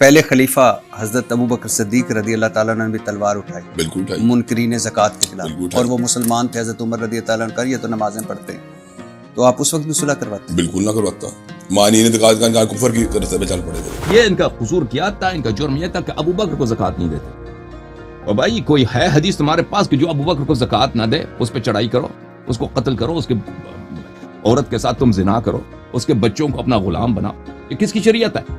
پہلے خلیفہ حضرت ابو بکر صدیق رضی اللہ تعالیٰ عنہ نے بھی تلوار اٹھائی، بالکل اٹھائی، منکرین زکوٰۃ کے خلاف، بالکل اور وہ مسلمان تھے، حضرت عمر رضی اللہ تعالیٰ عنہ کا یہ تو نمازیں پڑھتے ہیں، تو آپ اس وقت بھی صلح کرواتے ہیں؟ بالکل نہ کرواتا. معنی زکوٰۃ کا کفر کی رستے پہ چل پڑے تھے. یہ ان کا قصور کیا تھا، ان کا جرم یہ تھا کہ ابو بکر کو زکوٰۃ نہیں دیتے. اور بھائی کوئی ہے حدیث تمہارے پاس کہ جو ابو بکر کو زکوٰۃ نہ دے اس پہ چڑھائی کرو، اس کو قتل کرو، اس کے عورت کے ساتھ تم زنا کرو، اس کے بچوں کو اپنا غلام بناؤ؟ یہ کس کی شریعت ہے؟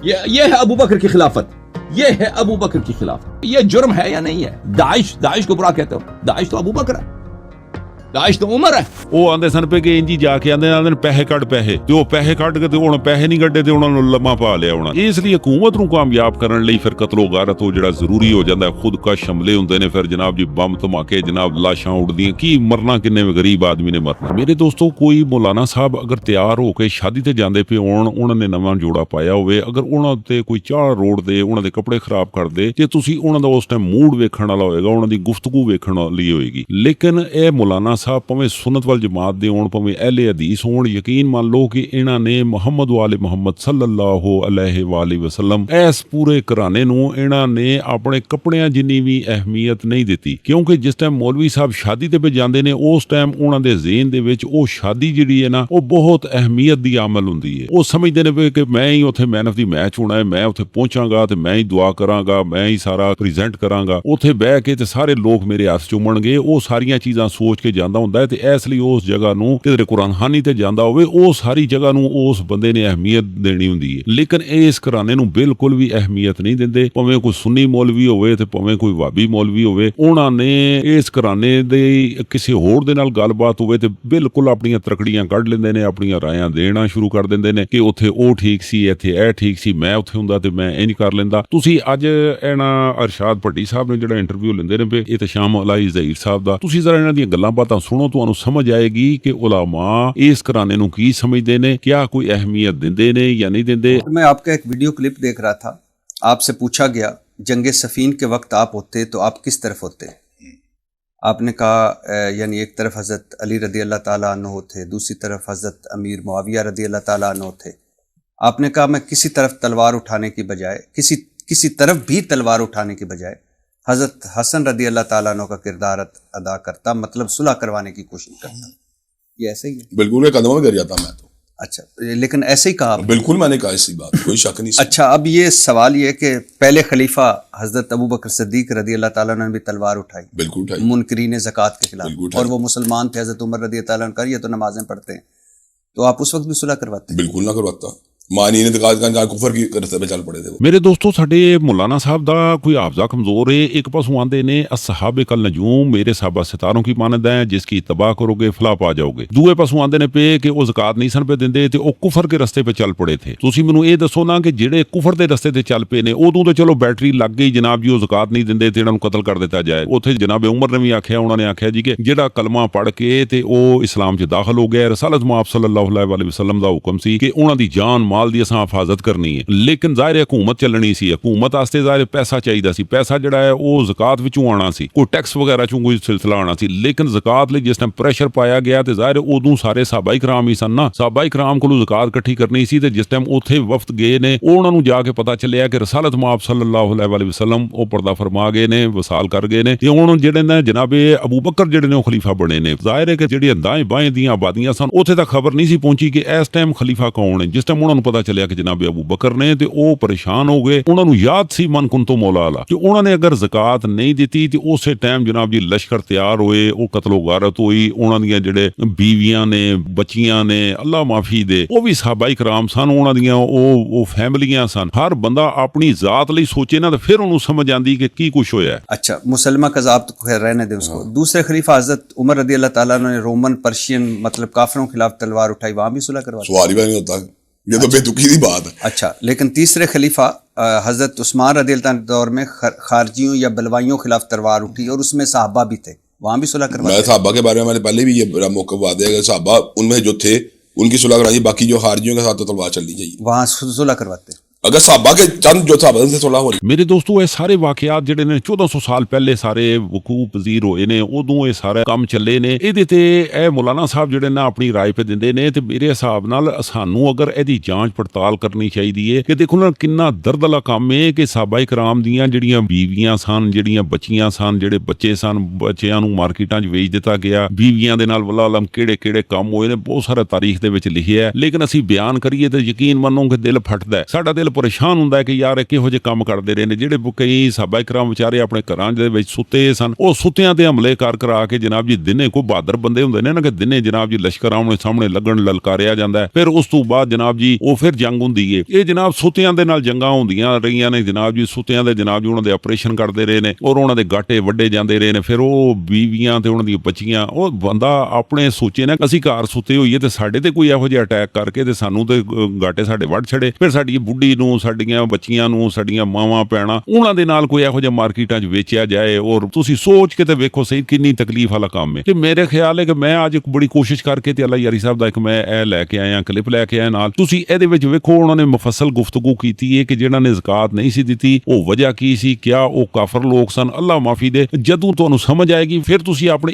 یہ ہے ابو بکر کی خلافت، یہ ہے ابو بکر کی خلافت. یہ جرم ہے یا نہیں ہے؟ داعش کو برا کہتے ہو؟ داعش تو ابو بکر ہے، داعش تو عمر ہے. وہ آندے سن پہ کہ انجی جا کے آندے پیسے کٹ پیسے تے وہ پیسے کٹ کے تے ہن پیسے نہیں کڈے تے انہاں نوں لمما پا لیا ہونا. اس لیے حکومت نوں کامیاب کرن لئی پھر قتل و غارت ہو جڑا ضروری ہو جاندا ہے. خود کش حملے ہوندے نے، پھر جناب جی بم دھماکے، جناب لاشاں اڑدیاں، کی مرنا کنے غریب آدمی نے مرنا. میرے دوستو کوئی مولانا صاحب اگر تیار ہو کے شادی تے جاندے پے ہون، انہاں نے نواں جوڑا پایا ہوئے، اگر انہاں تے کوئی چاہ روڑ دے، انہاں دے کپڑے خراب کر دے تے تسی انہاں دا اس ٹائم موڈ ویکھن والا ہوئے گا، انہاں دی گفتگو ویکھن والی ہوئے گی. لیکن اے مولانا صاحب پویں سنت جماعت دے ہون، پویں اہل حدیث ہون، یقین مان لو کہ انہاں نے محمد وال محمد صلی اللہ علیہ وآلہ وسلم اس پورے گھرانے نوں انہاں نے اپنے کپڑیاں جنی بھی اہمیت نہیں دتی. کیونکہ جس ٹائم مولوی صاحب شادی تے پہ جاندے نے اس ٹائم انہاں دے ذہن دے وچ او شادی جڑی ہے نا او بہت اہمیت دی عمل ہوندی ہے. او سمجھدے نے کہ میں ہی اوتھے مین آف دی میچ ہونا ہے، میں اوتھے پہنچاں گا تے میں ہی دعا کراں گا، میں ہی سارا پریزنٹ کراں گا، اوتھے بیٹھ کے تے سارے لوگ میرے ہاتھ چومن گے. او ساریاں چیزاں سوچ کے جاندا ہوندا ہے تے اس لیے اس جگہ نوں تے قرآن خانی تے جاندا ہوئے او ساری جگہ نوں اس بندے نے اہمیت دینی ہوندی ہے. لیکن اس گھرانے نوں بالکل بھی اہمیت نہیں دیندے. پویں کوئی سنی مولوی ہوئے تے پویں کوئی وہابی مولوی ہوئے، انہاں نے اس گھرانے دے کسی ہور دے نال گل بات ہوئے تے بالکل اپنیاں ترکڑیاں کڈ لیندے نے، اپنیاں رائیاں دینا شروع کر دیندے نے کہ اوتھے او ٹھیک سی، ایتھے اے ٹھیک سی، میں اوتھے ہوندا تے میں انج کر لیندا. تسی اج اینا ارشاد بھٹی صاحب نے جڑا انٹرویو لیندے نے پے احتشام علی ظہیر صاحب دا، تسی ذرا انہاں دیاں گلاں باتاں سنو، تانوں سمجھ آئے گی کہ علماء اس کرانے نوں کی سمجھدے نے، کیا کوئی اہمیت دیندے نے یا نہیں دیندے. میں آپ کا ایک ویڈیو کلپ دیکھ رہا تھا، آپ سے پوچھا گیا جنگ صفین کے وقت آپ ہوتے تو آپ کس طرف ہوتے؟ آپ نے کہا یعنی ایک طرف حضرت علی رضی اللہ تعالیٰ عنہ تھے، دوسری طرف حضرت امیر معاویہ رضی اللہ تعالیٰ عنہ تھے. آپ نے کہا میں کسی طرف تلوار اٹھانے کی بجائے، کسی طرف بھی تلوار اٹھانے کی بجائے حضرت حسن رضی اللہ تعالیٰ عنہ کا کردار ادا کرتا، مطلب صلح کروانے کی کوشش کرتا. یہ ایسے ہی ہے؟ بالکل قدموں میں گر جاتا میں تو. اچھا، لیکن ایسے ہی کہا؟ بالکل میں نے کہا اسی بات، کوئی شک نہیں. اچھا، اب یہ سوال یہ کہ پہلے خلیفہ حضرت ابو بکر صدیق رضی اللہ تعالیٰ عنہ نے بھی تلوار اٹھائی، بالکل اٹھائی، منکرین زکوٰۃ کے خلاف، بالکل اور وہ مسلمان تھے، حضرت عمر رضی اللہ تعالیٰ عنہ کا یہ تو نمازیں پڑھتے ہیں، تو آپ اس وقت بھی صلح کرواتے ہیں؟ بالکل نہ کرواتا. معنی زکوٰۃ کا کفر کی رستے پہ چل پڑے تھے. میرے دوستو ساڈے مولانا صاحب دا کوئی حافظہ کمزور ہے. ایک پاسوں آندے نے الصحابہ کالنجوم، میرے صحابہ ستاروں کی مانند ہیں، جس کی اتباع کرو گے فلاح پا جاؤ گے. دوسرے پاسوں آندے نے پہ کہ وہ زکوٰۃ نہیں سن پہ دیندے تے او کفر کے رستے پہ چل پڑے تھے. تسی مینوں اے دسو نا کہ جڑے کفر دے رستے تے چل پے نے ادوں تے چلو بیٹری لگ گئی جناب جی، وہ زکوٰۃ نہیں دیندے تے انہاں نوں قتل کر دتا جائے. اوتھے جناب عمر نے بھی آکھیا، انہاں نے آکھیا جی کہ جڑا کلمہ پڑھ کے تے او اسلام چ داخل ہو گیا، رسالت مآب صلی اللہ علیہ وسلم دا حکم سی کہ انہاں دی جان مال دی اساں حفاظت کرنی ہے. لیکن ظاہر حکومت چلنی سی، حکومت واسطے ظاہر پیسہ چاہیدا سی. پیسہ جڑا ہے وہ زکوٰۃ وچوں آنا سی، کوئی ٹیکس وغیرہ چوں کوئی سلسلہ آنا سی. لیکن زکوٰۃ لئی جس ٹائم پریشر پایا گیا تے ظاہر ادوں سارے صحابہ کرام ہی سن نا، صحابہ کرام کولوں زکوٰۃ اکٹھی کرنی سی. تے جس ٹائم اوتھے وفد گئے نے انہاں نوں جا کے پتہ چلیا کہ رسالت مآب صلی اللہ علیہ وسلم او پردہ فرما گئے نے، وصال کر گئے نے. تے ہن جڑے نے جناب ابو بکر جڑے نے خلیفہ بنے نے، ظاہر ہے کہ جڑی دائیں بائیں دیاں آبادیاں سن اوتھے تک خبر نہیں سی پہنچی کہ اس ٹائم خلیفہ کون ہے. جس ٹائم انہاں نوں پتہ چلیا کہ جناب ابو بکر نے تے او پریشان ہو گئے. انہاں نوں یاد سی من کنتو مولا اللہ کہ انہاں نے اگر زکوٰۃ نہیں دتی تے اسی ٹائم جناب جی لشکر تیار ہوئے، او قتل و غارت ہوئی. انہاں دیاں جڑے بیویاں نے، بچیاں نے، اللہ معافی دے، او بھی صحابہ کرام سن، انہاں دیاں او فیملیاں سن. ہر بندہ اپنی ذات لئی سوچے نا تے پھر انہوں سمجھ آندی کہ کی کچھ ہویا ہے. اچھا، مسلمہ کذاب تو خیر رہنے دے اس کو. دوسرے خلیفہ حضرت عمر رضی اللہ تعالیٰ عنہ نے رومن پرشین مطلب کافروں کے خلاف تلوار اٹھائی، وہاں بھی صلح کروائی؟ سوال ہی نہیں ہوتا، یہ تو بے تکی دی بات ہے. اچھا، لیکن تیسرے خلیفہ حضرت عثمان رضی اللہ عنہ کے دور میں خارجیوں یا بلوائیوں کے خلاف تلوار اٹھی اور اس میں صحابہ بھی تھے، وہاں بھی صلح کروائی؟ میں صحابہ کے بارے میں نے پہلے بھی یہ موقع وعدہ ہے کہ صحابہ ان میں جو تھے ان کی صلح کرانی، باقی جو خارجیوں کے ساتھ تو تلوار چلنی چاہیے. وہاں صلح کرواتے؟ اگر صحابہ کے چند جو صحابہ سے صلح ہو رہی ਮੇਰੇ ਦੋਸਤੋ ਇਹ ਸਾਰੇ ਵਾਕਿਆਤ ਜਿਹੜੇ ਨੇ 1400 ਸਾਲ ਪਹਿਲੇ ਸਾਰੇ ਵਕੂਅ ਪਜ਼ੀਰ ਹੋਏ ਨੇ, ਉਦੋਂ ਇਹ ਸਾਰਾ ਕੰਮ ਚੱਲੇ ਨੇ। ਇਹਦੇ ਤੇ ਇਹ ਮੌਲਾਨਾ ਸਾਹਿਬ ਜਿਹੜੇ ਨਾ ਆਪਣੀ ਰਾਏ ਪੇ ਦਿੰਦੇ ਨੇ, ਤੇ ਮੇਰੇ ਹਿਸਾਬ ਨਾਲ ਸਾਨੂੰ ਅਗਰ ਇਹਦੀ ਜਾਂਚ ਪੜਤਾਲ ਕਰਨੀ ਚਾਹੀਦੀ ਹੈ ਕਿ ਦੇਖੋ ਨਾ ਕਿੰਨਾ ਦਰਦ ਵਾਲਾ ਕੰਮ ਹੈ ਕਿ ਸਾਹਬਾ ਇਕਰਾਮ ਦੀਆਂ ਜਿਹੜੀਆਂ ਬੀਵੀਆਂ ਸਨ, ਜਿਹੜੀਆਂ ਬੱਚੀਆਂ ਸਨ, ਜਿਹੜੇ ਬੱਚੇ ਸਨ, ਬੱਚਿਆਂ ਨੂੰ ਮਾਰਕੀਟਾਂ 'ਚ ਵੇਚ ਦਿੱਤਾ ਗਿਆ, ਬੀਵੀਆਂ ਦੇ ਨਾਲ ਵੱਲਾ ਅਲਮ ਕਿਹੜੇ ਕਿਹੜੇ ਕੰਮ ਹੋਏ ਨੇ, ਬਹੁਤ ਸਾਰਾ ਤਾਰੀਖ ਦੇ ਵਿੱਚ ਲਿਖਿਆ ਹੈ। ਲੇਕਿਨ ਅਸੀਂ ਬਿਆਨ ਕਰੀਏ ਤਾਂ ਯਕੀਨ ਮੰਨੋ ਕਿ ਦਿਲ ਫਟਦਾ ਹੈ, ਸਾਡਾ ਦਿਲ ਪਰੇਸ਼ਾਨ ਹੁੰਦਾ ਹੈ ਕਿ ਯਾਰ ਇਹ ਕਿਹੋ ਜਿਹੇ ਕੰਮ ਕਰਦੇ ਰਹੇ ਨੇ। ਜਿਹੜੇ ਕਈ ਸਾਹਬਾ ਇਕਰਾਮ ਵਿਚਾਰੇ ਆਪਣੇ ਘਰਾਂ ਦੇ ਵਿੱਚ ਸੁੱਤੇ ਸਨ, ਉਹ ਸੁੱਤਿਆਂ ਤੇ ਹਮਲੇ ਕਰਾ ਕੇ ਜਨਾਬ ਜੀ ਦਿਨੇ ਕੋਈ ਬਹਾਦਰ ਬੰਦੇ ਹੁੰਦੇ ਨੇ ਨਾ ਕਿ ਦਿਨੇ ਜਨਾਬ ਜੀ ਲਸ਼ਕਰ ਆਮਣੇ ਸਾਹਮਣੇ ਲੱਗਣ ਲਲਕਾਰਿਆ ਜਾਂਦਾ ਹੈ, ਫਿਰ ਉਸ ਤੋਂ ਬਾਅਦ ਜਨਾਬ ਜੀ ਉਹ ਫਿਰ ਜੰਗ ਹੁੰਦੀ ਏ। ਇਹ ਜਨਾਬ ਸੁੱਤਿਆਂ ਦੇ ਨਾਲ ਜੰਗਾਂ ਹੁੰਦੀਆਂ ਰਹੀਆਂ ਨੇ ਜਨਾਬ ਜੀ, ਸੁੱਤਿਆਂ ਦੇ ਜਨਾਬ ਜੀ ਉਹਨਾਂ ਦੇ ਆਪਰੇਸ਼ਨ ਕਰਦੇ ਰਹੇ ਨੇ ਔਰ ਉਹਨਾਂ ਦੇ ਗਾਟੇ ਵੱਡੇ ਜਾਂਦੇ ਰਹੇ ਨੇ। ਫਿਰ ਉਹ ਬੀਵੀਆਂ ਤੇ ਉਹਨਾਂ ਦੀਆਂ ਬੱਚੀਆਂ, ਉਹ ਬੰਦਾ ਆਪਣੇ ਸੋਚੇ ਨਾ ਅਸੀਂ ਘਰ ਸੁੱਤੇ ਹੋਈਏ ਤੇ ਸਾਡੇ ਤੇ ਕੋਈ ਇਹੋ ਜਿਹਾ ਅਟੈਕ ਕਰਕੇ ਤੇ ਸਾਨੂੰ ਤੇ ਗਾਟੇ ਸਾਡੇ ਵੱਢ ਛੜੇ, ਫਿਰ ਸਾਡੀ ਬੁੱਢੀ ਨੂੰ, ਸਾਡੀਆਂ ਬੱਚੀਆਂ ਨੂੰ, ਸਾਡੀਆਂ ਮਾਵਾਂ ਭੈਣਾਂ, ਉਹਨਾਂ ਦੇ ਨਾਲ ਕੋਈ ਇਹੋ ਜਿਹਾ ਮਾਰਕੀਟਾਂ 'ਚ ਵੇਚਿਆ ਜਾਏ। ਔਰ ਤੁਸੀਂ ਸੋਚ ਕੇ ਤੇ ਵੇਖੋ ਸਹੀ ਕਿੰਨੀ ਤਕਲੀਫ ਵਾਲਾ ਕੰਮ ਹੈ। ਤੇ ਮੇਰੇ ਖਿਆਲ ਹੈ ਕਿ ਮੈਂ ਅੱਜ ਇੱਕ ਬੜੀ ਕੋਸ਼ਿਸ਼ ਕਰਕੇ ਤੇ ਅੱਲਾ ਯਾਰੀ ਸਾਹਿਬ ਦਾ ਇੱਕ ਮੈਂ ਇਹ ਲੈ ਕੇ ਆਇਆ, ਕਲਿੱਪ ਲੈ ਕੇ ਆਇਆ ਨਾਲ। ਤੁਸੀਂ ਇਹਦੇ ਵਿੱਚ ਵੇਖੋ ਉਹਨਾਂ ਨੇ ਮੁਫਸਲ ਗੁਫ਼ਤਗੂ ਕੀਤੀ ਹੈ ਕਿ ਜਿਹਨਾਂ ਨੇ ਜ਼ਕਾਤ ਨਹੀਂ ਸੀ ਦਿੱਤੀ ਉਹ ਵਜ੍ਹਾ ਕੀ ਸੀ, ਕਿਆ ਉਹ ਕਾਫਰ ਲੋਕ ਸਨ। ਅੱਲਾ ਮਾਫੀ ਦੇ, ਜਦੋਂ ਤੁਹਾਨੂੰ ਸਮਝ ਆਏਗੀ ਫਿਰ ਤੁਸੀਂ ਆਪਣੇ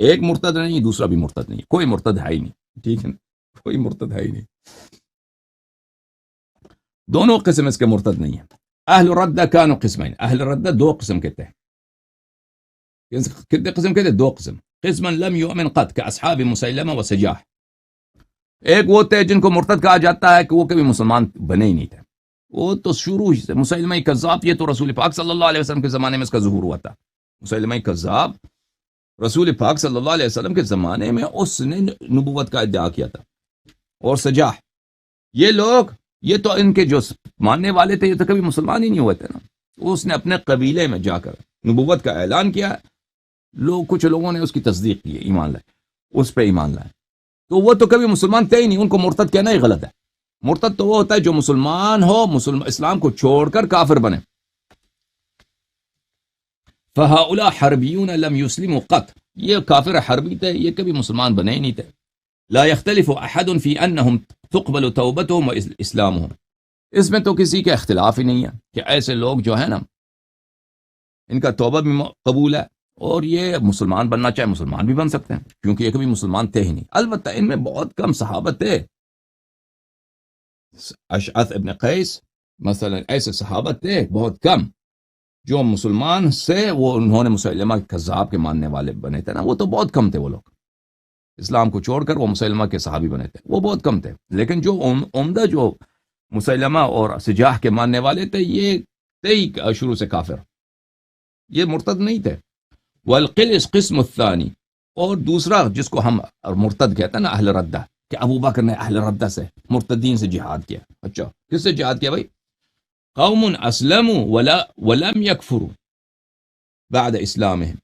ایک مرتد نہیں، دوسرا بھی مرتد نہیں، کوئی مرتد ہے ہی نہیں، ٹھیک ہے نا، کوئی مرتد ہے ہی نہیں، دونوں قسم اس کے مرتد نہیں ہیں۔ اہل ردہ کانوا قسمین، اہل ردہ دو قسم کہتے ہیں، کتنے قسم کہتے ہیں؟ دو قسم۔ قسما لم یؤمن قط کاصحاب مسیلمہ و سجاح، ایک وہ تھے جن کو مرتد کہا جاتا ہے کہ وہ کبھی مسلمان بنے ہی نہیں تھے، وہ تو شروع ہی سے مسیلمہ کذاب، یہ تو رسول پاک صلی اللہ علیہ وسلم کے زمانے میں اس کا ظہور ہوا تھا۔ مسیلمہ کذاب رسول پاک صلی اللہ علیہ وسلم کے زمانے میں اس نے نبوت کا ادعا کیا تھا۔ اور سجاح، یہ لوگ، یہ تو ان کے جو ماننے والے تھے یہ تو کبھی مسلمان ہی نہیں ہوئے تھے نا، اس نے اپنے قبیلے میں جا کر نبوت کا اعلان کیا، کچھ لوگوں نے اس کی تصدیق کی، ایمان لائے، اس پہ ایمان لائے، تو وہ تو کبھی مسلمان تھے ہی نہیں، ان کو مرتد کہنا ہی غلط ہے۔ مرتد تو وہ ہوتا ہے جو مسلمان ہو، اسلام کو چھوڑ کر کافر بنے۔ فَهَؤُلَاء حَرْبِيُّونَ لَمْ يُسْلِمُوا قَطْ، یہ کافر حربی تھے، یہ کبھی مسلمان بنے ہی نہیں تھے۔ لا يختلف احد في انهم تقبل توبتهم واسلامهم، اس میں تو کسی کا اختلاف ہی نہیں ہے کہ ایسے لوگ جو ہیں نا، ان کا توبہ بھی قبول ہے اور یہ مسلمان بننا چاہے مسلمان بھی بن سکتے ہیں، کیونکہ یہ کبھی مسلمان تھے ہی نہیں۔ البتہ ان میں بہت کم صحابہ تھے، اشعث ابن قیس مثلا، ایسے صحابہ تھے بہت کم جو مسلمان سے وہ انہوں نے مسیلمہ کذاب کے ماننے والے بنے تھے نا، وہ تو بہت کم تھے، وہ لوگ اسلام کو چھوڑ کر وہ مسیلمہ کے صحابی بنے تھے، وہ بہت کم تھے۔ لیکن جو عمدہ جو مسیلمہ اور سجاح کے ماننے والے تھے، یہ تھے ہی شروع سے کافر، یہ مرتد نہیں تھے۔ والقلس قسم الثانی، اور دوسرا جس کو ہم مرتد کہتے ہیں نا، اہل ردہ، کہ ابو بکر نے اہل ردہ سے، مرتدین سے جہاد کیا۔ اچھا، کس سے جہاد کیا بھائی؟ قوم اسلموا ولم یکفروا بعد اسلامہم،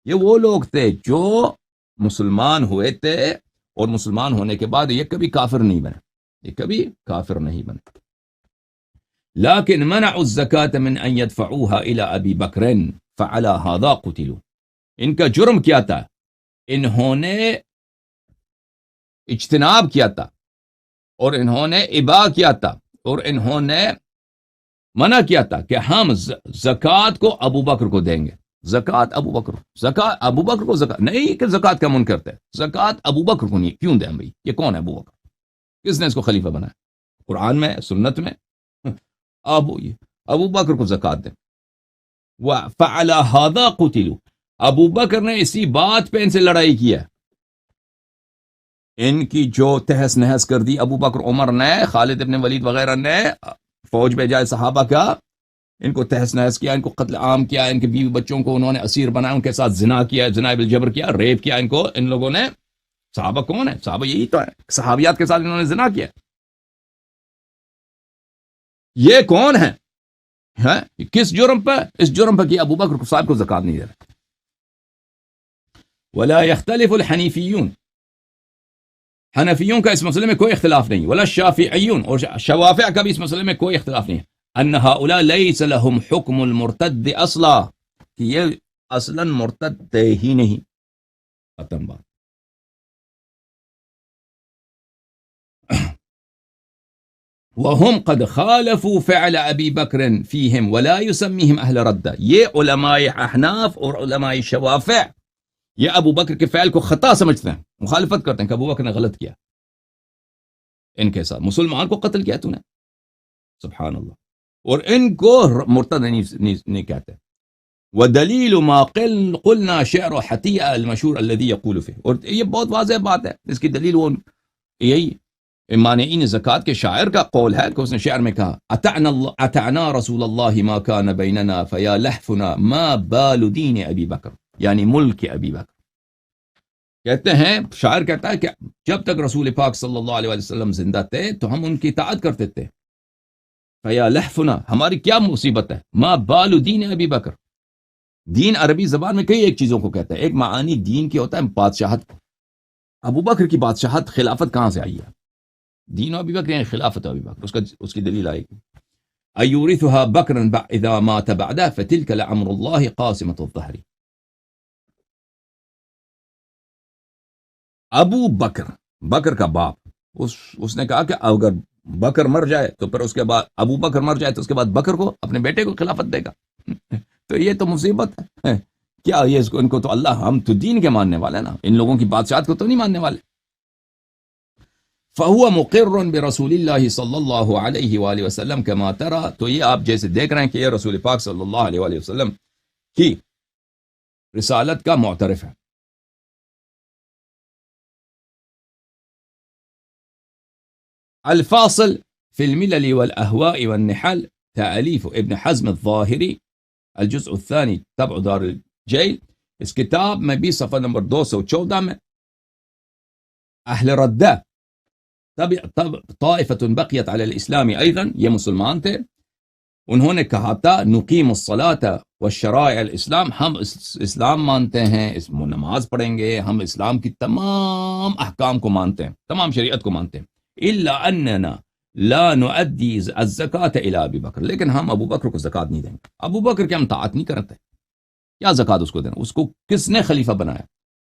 یہ وہ لوگ تھے جو مسلمان ہوئے تھے اور مسلمان ہونے کے بعد یہ کبھی کافر نہیں بنے، یہ کبھی کافر نہیں بنے۔ لیکن منعوا الزکاة من ان يدفعوها الى ابی بکر فعلى هذا قتلوا، ان کا جرم کیا تھا؟ انہوں نے اجتناب کیا تھا اور انہوں نے ابا کیا تھا اور انہوں نے منع کیا تھا کہ ہم زکوٰۃ کو ابو بکر کو دیں گے۔ زکوٰۃ ابو بکر، زکوٰۃ ابو بکر کو، زکوٰۃ نہیں کہ زکوٰۃ کا منکر تھے، زکوٰۃ ابو بکر کو نہیں، کیوں دیں بھائی؟ یہ کون ہے ابو بکر؟ کس نے اس کو خلیفہ بنایا؟ قرآن میں، سنت میں، ابو بکر کو زکوٰۃ دیں۔ وَفَعَلَى هَذَا قُتِلُوا، ابو بکر نے اسی بات پہ ان سے لڑائی کیا، ان کی جو تہس نہس کر دی ابو بکر، عمر نے، خالد ابن ولید وغیرہ نے فوج بھیجائے صحابہ کا، ان کو تہس نہس کیا، ان کو قتل عام کیا، ان کے بیوی بچوں کو انہوں نے اسیر بنایا، ان کے ساتھ زنا کیا، زنا بالجبر کیا، ریپ کیا ان کو، ان لوگوں نے۔ صحابہ کون ہیں؟ صحابہ یہی تو ہے، صحابیات کے ساتھ انہوں نے زنا کیا۔ یہ کون ہیں؟ کس جرم پہ؟ اس جرم پہ کہ ابو بکر صاحب کو زکوٰۃ نہیں دے رہے۔ ولا يختلف الحنیفیون، حنفیوں کا اس مسئلے میں کوئی اختلاف نہیں، ولا الشافعیون، اور شوافع کا بھی اس مسئلے میں کوئی اختلاف نہیں ہے، ان هؤلاء ليس لهم حکم المرتد اصلا، کہ یہ اصلا مرتد تھے ہی نہیں، ختم بات۔ وهم قد خالفوا فعل ابی بکر فیہم ولا یسمیہم اہل ردہ، یہ علماء احناف اور علماء شوافع یہ ابو بکر کے فعل کو خطا سمجھتے ہیں، مخالفت کرتے ہیں کہ ابو بکر نے غلط کیا، ان کے ساتھ مسلمان کو قتل کیا تو نے، سبحان اللہ، اور ان کو مرتد نہیں کہتے۔ ودلیل ما قلنا شعر حتیہ المشہور الذی یقول فیہ، اور یہ بہت واضح بات ہے، اس کی دلیل وہ یہی مانعین زکوٰۃ کے شاعر کا قول ہے کہ اس نے شعر میں کہا اتعنا رسول اللہ ما کان بیننا فیا لحفنا ما بال دین ابی بکر، یعنی ملک ابی بکر۔ کہتے ہیں، شاعر کہتا ہے کہ جب تک رسول پاک صلی اللہ علیہ وسلم زندہ تھے تو ہم ان کی اطاعت کرتے تھے، فیا لحفنا، ہماری کیا مصیبت ہے، ما بال دین ابی بکر۔ دین عربی زبان میں کئی ایک چیزوں کو کہتا ہے، ایک معنی دین کی ہوتا ہے بادشاہت، ابو بکر کی بادشاہت، خلافت کہاں سے آئی ہے؟ دین ابی بکر یعنی خلافت ابی بکر، اس کی دلیل آئے گی ایورثها بکرا اذا مات بعده فتلك لعمر اللہ قاسمۃ الظہر۔ ابو بکر، بکر کا باپ، اس نے کہا کہ اگر بکر مر جائے تو پھر اس کے بعد ابو بکر مر جائے تو اس کے بعد بکر کو، اپنے بیٹے کو خلافت دے گا۔ تو یہ تو مصیبت ہے کیا یہ ان کو تو اللہ، ہم تو دین کے ماننے والے نا، ان لوگوں کی بادشاہت کو تو نہیں ماننے والے. فَهُوَ مُقِرٌ بِرَسُولِ اللَّهِ صلی اللہ علیہ وآلہ وسلم كما ترى. تو یہ آپ جیسے دیکھ رہے ہیں کہ یہ رسول پاک صلی اللہ علیہ وآلہ وسلم کی رسالت کا معترف ہے. الفاصل في الملل والأهواء والنحل تأليف ابن حزم الظاهري الجزء الثاني طبع دار الجيل. اس کتاب میں بھی صفحہ نمبر 214 میں اہل ردہ طائفة بقیت علی الاسلام ایضا، یہ مسلمان تھے، انہوں نے کہا تھا نقیم الصلاة والشرائع الاسلام، ہم اسلام مانتے ہیں، اس نماز پڑھیں گے، ہم اسلام کی تمام احکام کو مانتے ہیں، تمام شریعت کو مانتے ہیں، الا اننا لا نؤدی الزکاة الى ابی بکر، لیکن ہم ابو بکر کو زکوٰۃ نہیں دیں گے. ابو بکر کی ہم طاعت نہیں کرتے، کیا زکوٰۃ اس کو دینا، اس کو کس نے خلیفہ بنایا.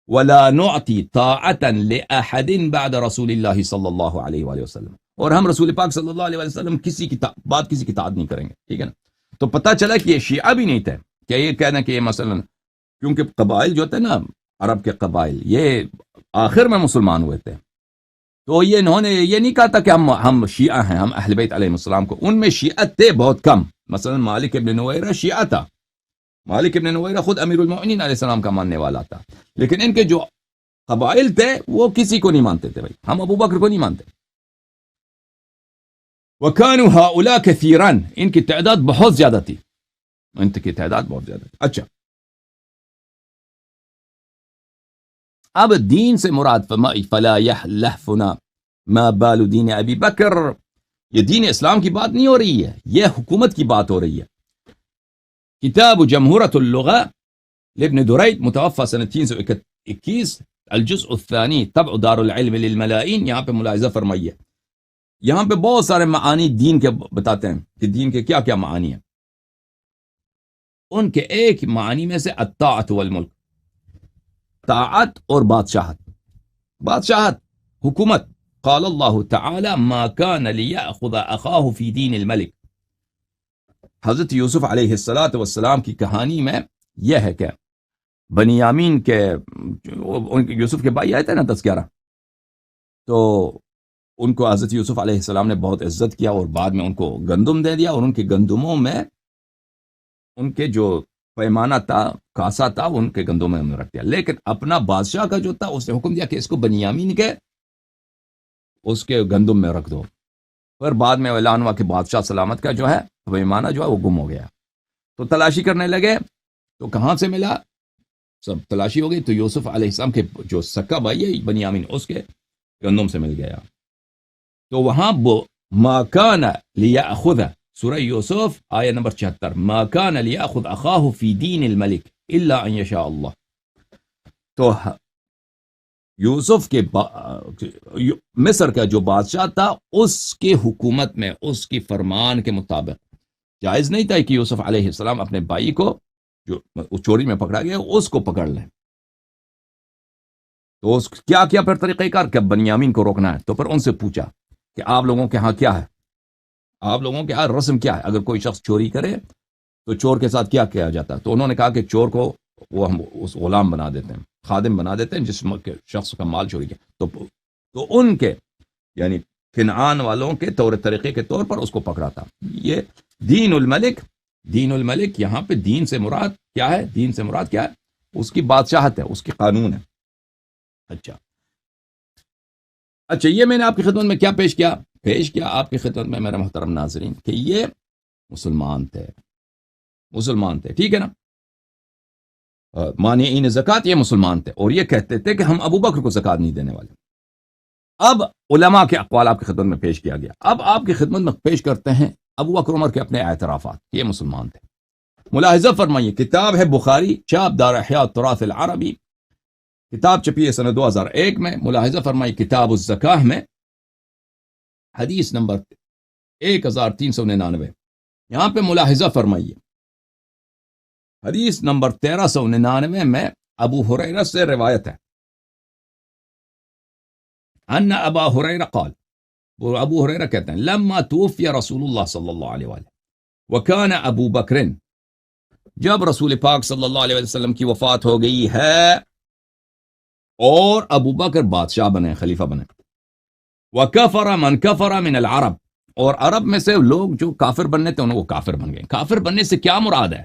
ولا نعطی طاعتا لاحد بعد رسول اللہ صلی اللہ علیہ وآلہ وسلم، اور ہم رسول پاک صلی اللہ علیہ وسلم کسی کی بات کسی کی طاعت نہیں کریں گے. ٹھیک ہے نا. تو پتہ چلا کہ یہ شیعہ بھی نہیں تھے کہ یہ کہنا کہ یہ مثلا، کیونکہ قبائل جو تھے نا عرب کے قبائل، یہ آخر میں مسلمان ہوئے تھے، تو یہ انہوں نے یہ نہیں کہا تھا کہ ہم شیعہ ہیں، ہم اہل بیت علیہ السلام کو. ان میں شیعت تھے بہت کم. مثلا مالک ابن نویرہ شیعہ تھا، مالک ابن نویرہ خود امیر المؤمنین علیہ السلام کا ماننے والا تھا، لیکن ان کے جو قبائل تھے وہ کسی کو نہیں مانتے تھے. بھائی ہم ابو بکر کو نہیں مانتے. وَكَانُوا هَؤُلَاء كَثِيرًا، ان کی تعداد بہت زیادہ تھی، ان کی تعداد بہت زیادہ تھی. اچھا، اب دین سے مراد فلا يحلفنا ما بال دین ابی بکر، یہ دین اسلام کی بات نہیں ہو رہی ہے، یہ حکومت کی بات ہو رہی ہے. کتاب جمہورۃ اللغہ لابن درید متوفى سنة 321 الجزء الثانی طبع دار العلم للملائین. یہاں پہ ملاحظہ فرمائیے، یہاں پہ بہت سارے معانی دین کے بتاتے ہیں کہ دین کے کیا کیا معانی ہیں. ان کے ایک معنی میں سے الطاعت والملک، طاعت اور بادشاہت. بادشاہت، حکومت. قال اللہ تعالی ما كان ليأخذ اخاه في دین الملک. حضرت یوسف علیہ السلام کی کہانی میں یہ ہے کہ بنیامین کے یوسف کے بھائی آئے تھے نا 10-11، تو ان کو حضرت یوسف علیہ السلام نے بہت عزت کیا اور بعد میں ان کو گندم دے دیا، اور ان کے گندموں میں ان کے جو پیمانہ تھا، کاسا تھا، ان کے گندموں میں رکھ دیا. لیکن اپنا بادشاہ کا جو تھا اس نے حکم دیا کہ اس کو بنیامین کے اس کے گندم میں رکھ دو. پھر بعد میں اعلان ہوا کہ بادشاہ سلامت کا جو ہے پیمانہ جو ہے وہ گم ہو گیا. تو تلاشی کرنے لگے، تو کہاں سے ملا؟ سب تلاشی ہو گئی تو یوسف علیہ السلام کے جو سکا بھائی ہے بنیامین، اس کے گندم سے مل گیا. تو وہاں ما کان لیأخذ، سورہ یوسف آیہ نمبر 76، ما کان لیأخذ اخاہ فی دین الملک الا ان یشاء اللہ. تو یوسف کے مصر کا جو بادشاہ تھا اس کے حکومت میں اس کی فرمان کے مطابق جائز نہیں تھا کہ یوسف علیہ السلام اپنے بھائی کو جو چوری میں پکڑا گیا اس کو پکڑ لیں. تو اس کیا کیا پھر طریقہ کار کہ بنیامین کو روکنا ہے. تو پھر ان سے پوچھا کہ آپ لوگوں کے ہاں کیا ہے، آپ لوگوں کے ہاں رسم کیا ہے، اگر کوئی شخص چوری کرے تو چور کے ساتھ کیا کیا جاتا ہے. تو انہوں نے کہا کہ چور کو وہ ہم اس غلام بنا دیتے ہیں، خادم بنا دیتے ہیں جس شخص کا مال چوری کیا. تو ان کے یعنی کنعان والوں کے طریقے کے طور پر اس کو پکڑا تھا. یہ دین الملک، دین الملک یہاں پہ دین سے مراد کیا ہے؟ دین سے مراد کیا ہے؟ اس کی بادشاہت ہے، اس کی قانون ہے. اچھا یہ میں نے آپ کی خدمت میں کیا پیش کیا آپ کی خدمت میں میرے محترم ناظرین کہ یہ مسلمان تھے. ٹھیک ہے نا. مانعین زکوٰۃ یہ مسلمان تھے اور یہ کہتے تھے کہ ہم ابو بکر کو زکوٰۃ نہیں دینے والے. اب علماء کے اقوال آپ کی خدمت میں پیش کیا گیا. اب آپ کی خدمت میں پیش کرتے ہیں ابو بکر عمر کے اپنے اعترافات. یہ مسلمان تھے. ملاحظہ فرمائیے، کتاب ہے بخاری، چاپ دار احیاء التراث العربی، کتاب چھپی ہے سنہ 2001 میں. ملاحظہ فرمائیے کتاب الزکاہ میں حدیث نمبر 1399. یہاں پہ ملاحظہ فرمائیے حدیث نمبر 1399 میں ابو ہریرہ سے روایت ہے ان ابا ہریرہ قال، وہ ابو ہریرہ کہتے ہیں لما توفی رسول اللہ صلی اللہ علیہ وآلہ وکان ابو بکر جب رسول پاک صلی اللہ علیہ وسلم کی وفات ہو گئی ہے اور ابو بکر بادشاہ بنے، خلیفہ بنے، وَكَفَرَ مَنْ كَفَرَ مِنَ الْعَرَبِ، اور عرب میں سے لوگ جو کافر بننے تھے انہوں کو کافر بن گئے۔ کافر بننے سے کیا مراد ہے؟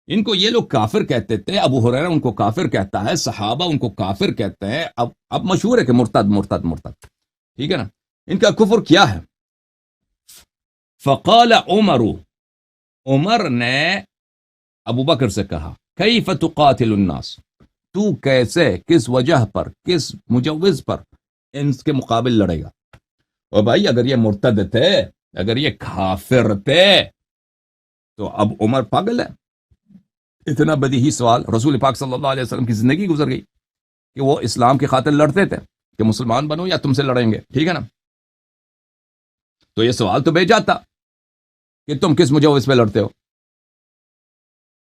ان کو یہ لوگ کافر کہتے تھے، ابو ہریرہ ان کو کافر کہتا ہے، صحابہ ان کو کافر کہتے ہیں، اب مشہور ہے کہ مرتد مرتد مرتد، ٹھیک ہے نا؟ ان کا کفر کیا ہے؟ فقال عمر نے ابو بکر سے کہا، کیف تقاتل الناس، تو کیسے، کس وجہ پر، کس مجوز پر ان کے مقابل لڑے گا؟ اور بھائی اگر یہ مرتد تھے، اگر یہ کافر تھے تو اب عمر پاگل ہے؟ اتنا بدیہی سوال، رسول پاک صلی اللہ علیہ وسلم کی زندگی گزر گئی کہ وہ اسلام کی خاطر لڑتے تھے کہ مسلمان بنو یا تم سے لڑیں گے، ٹھیک ہے نا؟ تو یہ سوال تو بھیجا تھا کہ تم کس مجوز پہ لڑتے ہو۔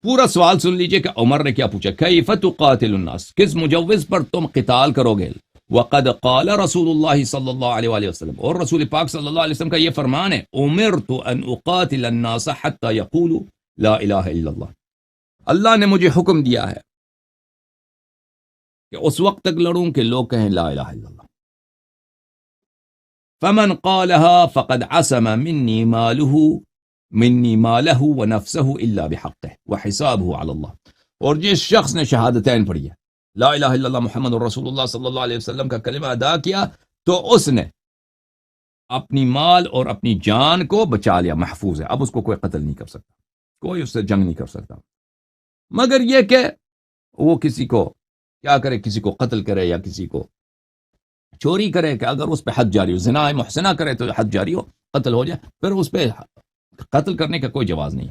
پورا سوال سن لیجئے کہ عمر نے کیا پوچھا، کیف تقاتل الناس، کس مجوز پر تم قتال کرو گے؟ وقد قال رسول اللہ صلی اللہ علیہ وآلہ وسلم، اور رسول پاک صلی اللہ علیہ وسلم کا یہ فرمان ہے، امرت ان اقاتل الناس حتی یقولوا لا الہ الا اللہ، اللہ نے مجھے حکم دیا ہے کہ اس وقت تک لڑوں کہ لوگ کہیں لا الہ الا اللہ۔ فمن قالها فقد عصم منی مالہ ونفسہ الا بحقہ وحسابہ علی اللہ، اور جس شخص نے شہادتین پڑھی ہے، لا الہ الا اللہ محمد رسول اللہ صلی اللہ علیہ وسلم کا کلمہ ادا کیا، تو اس نے اپنی مال اور اپنی جان کو بچا لیا، محفوظ ہے، اب اس کو کوئی قتل نہیں کر سکتا، کوئی اس سے جنگ نہیں کر سکتا، مگر یہ کہ وہ کسی کو کیا کرے، کسی کو قتل کرے یا کسی کو چوری کرے، کہ اگر اس پہ حد جاری ہو، زنا محسنہ کرے تو حد جاری ہو، قتل ہو جائے، پھر اس پہ قتل کرنے کا کوئی جواز نہیں۔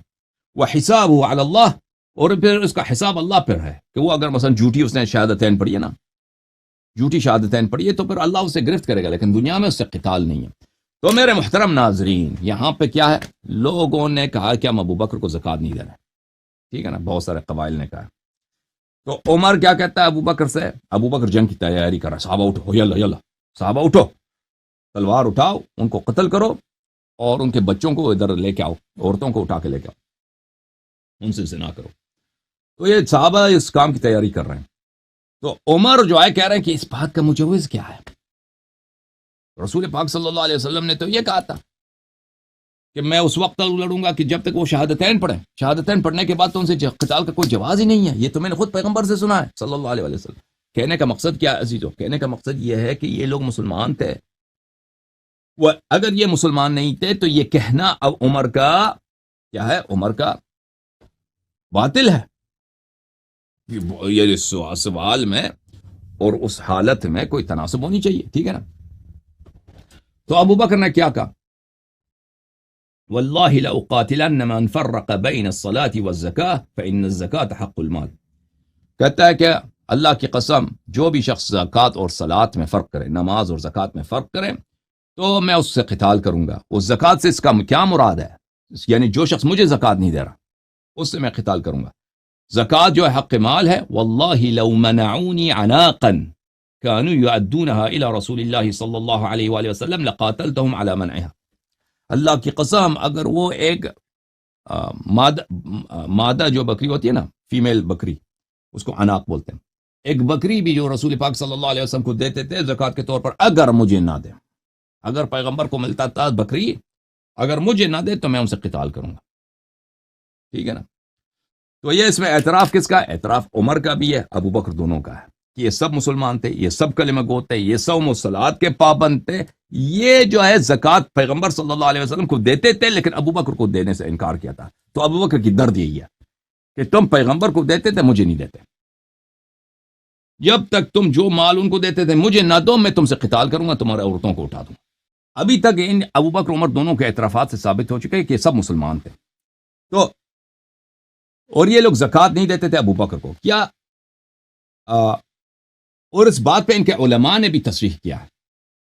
وحسابہ علی اللہ، اور پھر اس کا حساب اللہ پر ہے کہ وہ اگر مثلا جھوٹی اس نے شہادتین پڑھی ہے نا، جھوٹی شہادتین پڑھی ہے تو پھر اللہ اسے گرفت کرے گا، لیکن دنیا میں اس سے قتال نہیں ہے۔ تو میرے محترم ناظرین، یہاں پہ کیا ہے، لوگوں نے کہا کہ ہم ابو بکر کو زکوٰۃ نہیں دینا، ٹھیک ہے نا، بہت سارے قبائل نے کہا۔ تو عمر کیا کہتا ہے ابو بکر سے، ابو بکر جنگ کی تیاری کر رہا ہے، صحابہ اٹھو، یلا یلا صحابہ اٹھو، تلوار اٹھاؤ، ان کو قتل کرو، اور ان کے بچوں کو ادھر لے کے آؤ، عورتوں کو اٹھا کے لے کے آؤ، ان سے زنا کرو۔ تو یہ صحابہ اس کام کی تیاری کر رہے ہیں، تو عمر جو ہے کہہ رہے ہیں کہ اس بات کا مجوز کیا ہے؟ رسول پاک صلی اللہ علیہ وسلم نے تو یہ کہا تھا کہ میں اس وقت تک لڑوں گا کہ جب تک وہ شہادتین پڑھیں، شہادتین پڑھنے کے بعد تو ان سے قتال کا کوئی جواز ہی نہیں ہے، یہ تو میں نے خود پیغمبر سے سنا ہے صلی اللہ علیہ وسلم۔ کہنے کا مقصد کیا ہے عزیزو؟ کہنے کا مقصد یہ ہے کہ یہ لوگ مسلمان تھے، وہ اگر یہ مسلمان نہیں تھے تو یہ کہنا اب عمر کا کیا ہے، عمر کا باطل ہے۔ یہ سوال میں اور اس حالت میں کوئی تناسب ہونی چاہیے، ٹھیک ہے نا؟ تو ابو بکر نے کیا کہا، واللہ لأقاتلن من فرق بین الصلاة والزکاة فإن الزکاة حق المال، کہتا ہے کہ اللہ کی قسم جو بھی شخص زکوٰۃ اور صلاۃ میں فرق کرے، نماز اور زکوٰۃ میں فرق کرے تو میں اس سے قتال کروں گا۔ اس زکوٰۃ سے اس کا کیا مراد ہے؟ یعنی جو شخص مجھے زکوٰۃ نہیں دے رہا اس سے میں قتال کروں گا۔ زکوٰۃ جو ہے حق مال ہے، واللہ لو منعونی عناقا كانوا يؤدونها الى رسول اللہ صلی اللہ علیہ وآلہ وسلم لقاتلتهم على منعها، اللہ کی قسم اگر وہ ایک مادہ جو بکری ہوتی ہے نا، فیمیل بکری، اس کو عناق بولتے ہیں، ایک بکری بھی جو رسول پاک صلی اللہ علیہ وسلم کو دیتے تھے زکوٰۃ کے طور پر، اگر مجھے نہ دے، اگر پیغمبر کو ملتا تھا بکری، اگر مجھے نہ دے تو میں ان سے قتال کروں گا، ٹھیک ہے نا؟ تو یہ اس میں اعتراف کس کا؟ اعتراف عمر کا بھی ہے، ابو بکر دونوں کا ہے، کہ یہ سب مسلمان تھے، یہ سب کلمہ گو تھے، یہ صوم و صلاۃ کے پابند تھے، یہ جو ہے زکوٰۃ پیغمبر صلی اللہ علیہ وسلم کو دیتے تھے لیکن ابو بکر کو دینے سے انکار کیا تھا۔ تو ابو بکر کی درد یہی ہے کہ تم پیغمبر کو دیتے تھے، مجھے نہیں دیتے، جب تک تم جو مال ان کو دیتے تھے مجھے نہ دو، میں تم سے قتال کروں گا، تمہارے عورتوں کو اٹھا دوں۔ ابھی تک ان ابو بکر عمر دونوں کے اعترافات سے ثابت ہو چکے ہیں کہ یہ سب مسلمان تھے۔ تو اور یہ لوگ زکوٰۃ نہیں دیتے تھے ابو بکر کو، کیا اور اس بات پہ ان کے علماء نے بھی تصریح کیا ہے،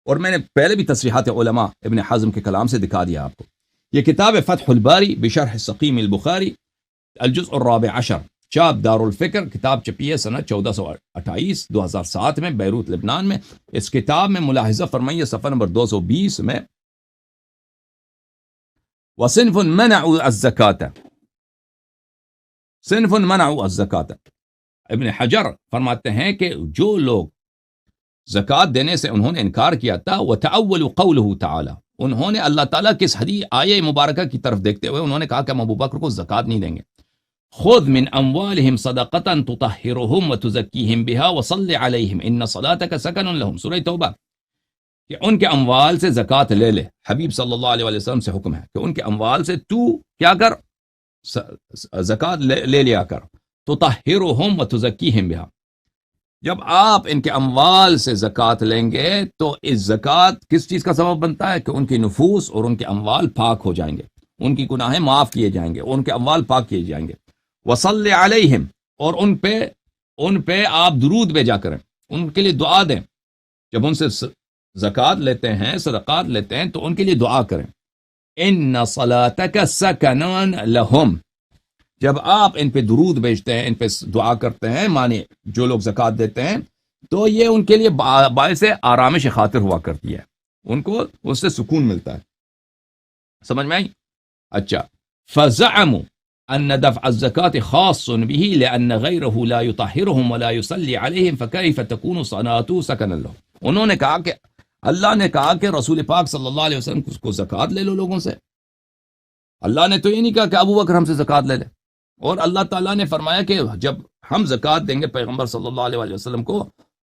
اور میں نے پہلے بھی تصریحات علماء ابن حزم کے کلام سے دکھا دیا آپ کو۔ یہ کتاب فتح الباری بشرح سقیم البخاری، الجزء الرابع عشر، چاپ دار الفکر، کتاب چھپی ہے سنہ 1428 2007 میں بیروت لبنان میں۔ اس کتاب میں ملاحظہ فرمائیے صفحہ نمبر 220 میں، وصنف منعوا الزکاة، صنف منعوا الزکات. ابن حجر فرماتے ہیں کہ جو لوگ زکوٰۃ دینے سے انہوں نے انکار کیا تھا، وتعولوا قوله تعالی، انہوں نے اللہ تعالیٰ کی اس حدیث آیہ مبارکہ کی طرف دیکھتے ہوئے انہوں نے کہا کہ ہم ابو بکر کو زکوٰۃ نہیں دیں گے. خذ من اموالهم صدقة تطهرهم وتزكيهم بها وصل عليهم ان صلاتك سكن لهم. سورہ توبہ. کہ ان کے اموال سے زکوٰۃ لے لے. حبیب صلی اللہ علیہ وسلم سے حکم ہے کہ ان کے اموال سے تو کیا کر، زکوٰۃ لے لیا کر. تطهرهم وتزكيهم بها. جب آپ ان کے اموال سے زکوٰۃ لیں گے تو اس زکوٰۃ کس چیز کا سبب بنتا ہے کہ ان کی نفوس اور ان کے اموال پاک ہو جائیں گے، ان کی گناہیں معاف کیے جائیں گے، ان کے اموال پاک کیے جائیں گے. وصل علیہم، اور ان پہ آپ درود بھیجا کریں، ان کے لیے دعا دیں. جب ان سے زکوٰۃ لیتے ہیں، صدقات لیتے ہیں تو ان کے لیے دعا کریں. ان صلاتک سکن لہم. جب آپ ان پہ درود بھیجتے ہیں، ان پہ دعا کرتے ہیں، مانے جو لوگ زکوٰۃ دیتے ہیں، تو یہ ان کے لیے باعث آرامش خاطر ہوا کرتی ہے، ان کو اس سے سکون ملتا ہے. سمجھ میں آئی؟ اچھا. فزعموا ان دفع الزکاة خاص به لان غیره لا يطهرهم ولا يصلي عليهم فكيف تكون صلاته سكنا لهم. انہوں نے کہا کہ اللہ نے کہا کہ رسول پاک صلی اللہ علیہ وسلم کو زکوٰۃ لے لو لوگوں سے. اللہ نے تو یہ نہیں کہا کہ ابو بکر ہم سے زکوٰۃ لے لے. اور اللہ تعالیٰ نے فرمایا کہ جب ہم زکوٰۃ دیں گے پیغمبر صلی اللہ علیہ وسلم کو،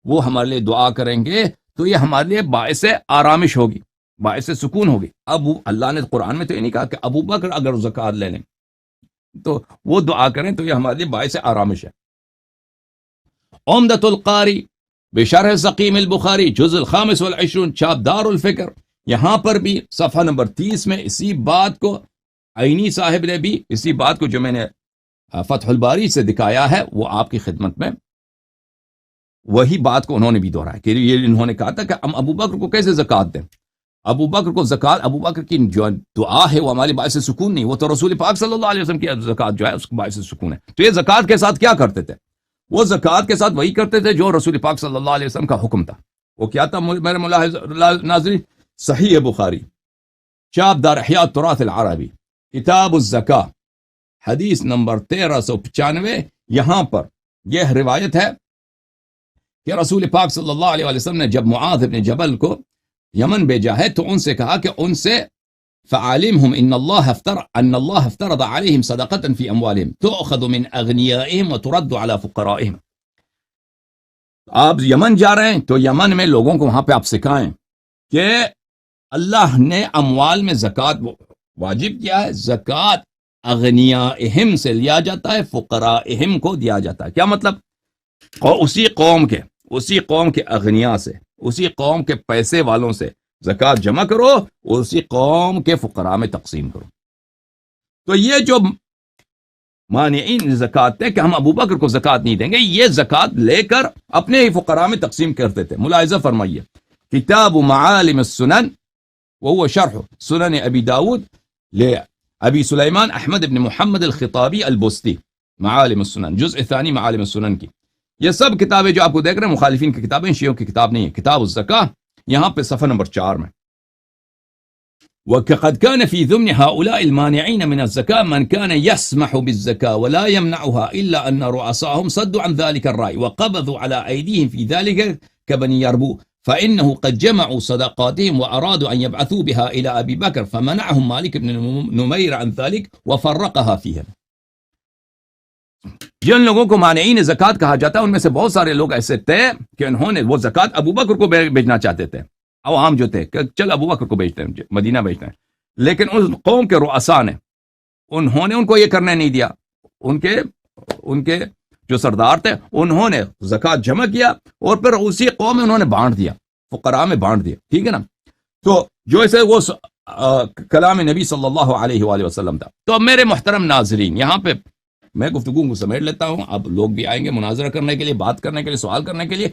وہ ہمارے لیے دعا کریں گے تو یہ ہمارے لیے باعث آرامش ہوگی، باعث سکون ہوگی. اب اللہ نے قرآن میں تو یہ نہیں کہا کہ ابو بکر اگر زکوٰۃ لے لیں تو وہ دعا کریں تو یہ ہمارے لیے باعث آرامش ہے. عمدۃ القاری بشرح سقیم البخاری جزء الخامس والعشرون، چھاپ دار الفکر. یہاں پر بھی صفحہ نمبر 30 میں اسی بات کو عینی صاحب نے بھی اسی بات کو جو میں نے فتح الباری سے دکھایا ہے وہ آپ کی خدمت میں وہی بات کو انہوں نے بھی دہرایا کہ یہ انہوں نے کہا تھا کہ ہم ابو بکر کو کیسے زکوٰۃ دیں. ابو بکر کو زکوٰۃ، ابو بکر کی جو دعا ہے وہ ہمارے باعث سکون نہیں، وہ تو رسول پاک صلی اللہ علیہ وسلم کی زکوٰۃ جو ہے اس کو باعث سکون ہے. تو یہ زکوٰۃ کے ساتھ کیا کرتے تھے؟ وہ زکوٰۃ کے ساتھ وہی کرتے تھے جو رسول پاک صلی اللہ علیہ وسلم کا حکم تھا. وہ کیا تھا میرے ملاحظ ناظرین؟ صحیح بخاری، چاپ دار احیاء التراث العربی، کتاب الزکاة، حدیث نمبر 1395. یہاں پر یہ روایت ہے کہ رسول پاک صلی اللہ علیہ وسلم نے جب معاذ بن جبل کو یمن بھیجا ہے تو ان سے کہا کہ ان سے فعالمهم ان اللہ افترض علیہم صدقۃ فی اموالہم تؤخذ من اغنیائہم وترد علی فقرائہم. آپ یمن جا رہے ہیں تو یمن میں لوگوں کو وہاں پہ آپ سکھائیں کہ اللہ نے اموال میں زکوٰۃ واجب کیا ہے، زکوٰۃ اغنیائہم سے لیا جاتا ہے، فقرائہم کو دیا جاتا ہے. کیا مطلب؟ اسی قوم کے اغنیاء سے، اسی قوم کے پیسے والوں سے زکوٰۃ جمع کرو، اسی قوم کے فقراء میں تقسیم کرو. تو یہ جو مانعین زکوٰۃ تھے کہ ہم ابو بکر کو زکوٰۃ نہیں دیں گے، یہ زکوٰۃ لے کر اپنے ہی فقراء میں تقسیم کرتے تھے. ملاحظہ فرمائیے، کتاب معالم السنن وهو شرح سنن ابی داود ابی سلیمان احمد بن محمد الخطابی البستی، معالم السنن، جزء ثانی معالم السنن کی. یہ سب کتابیں جو آپ کو دیکھ رہے ہیں مخالفین کی کتابیں، شیعوں کی کتاب نہیں ہے. کتاب الزکاة یہاں پہ صفحہ نمبر 4 میں. وقد كان في ضمن هؤلاء المانعين من الزكاة من كان يسمح بالزكاة ولا يمنعها إلا أن رؤساهم صدوا عن ذلك الرأي وقبضوا على أيديهم في ذلك كبني يربوع فإنه قد جمعوا صدقاتهم وأرادوا أن يبعثوا بها إلى أبي بكر فمنعهم مالك بن نمير عن ذلك وفرقها فيهم. جن لوگوں کو مانعین زکوٰۃ کہا جاتا ہے ان میں سے بہت سارے لوگ ایسے تھے کہ انہوں نے وہ زکوٰۃ ابو بکر کو بھیجنا چاہتے تھے. عوام جو تھے کہ چل ابو بکر کو بھیجتے ہیں، مدینہ بھیجتے ہیں. لیکن اس قوم کے رؤساء نے انہوں نے ان کو یہ کرنے نہیں دیا. ان کے جو سردار تھے انہوں نے زکوٰۃ جمع کیا اور پھر اسی قوم میں انہوں نے بانٹ دیا، فقراء میں بانٹ دیا. ٹھیک ہے نا؟ تو جو ایسے وہ کلام نبی صلی اللہ علیہ وآلہ وسلم تھا. تو میرے محترم ناظرین، یہاں پہ میں گفتگو کو سمیٹ لیتا ہوں. اب لوگ بھی آئیں گے مناظرہ کرنے کے لیے، بات کرنے کے لیے، سوال کرنے کے لیے.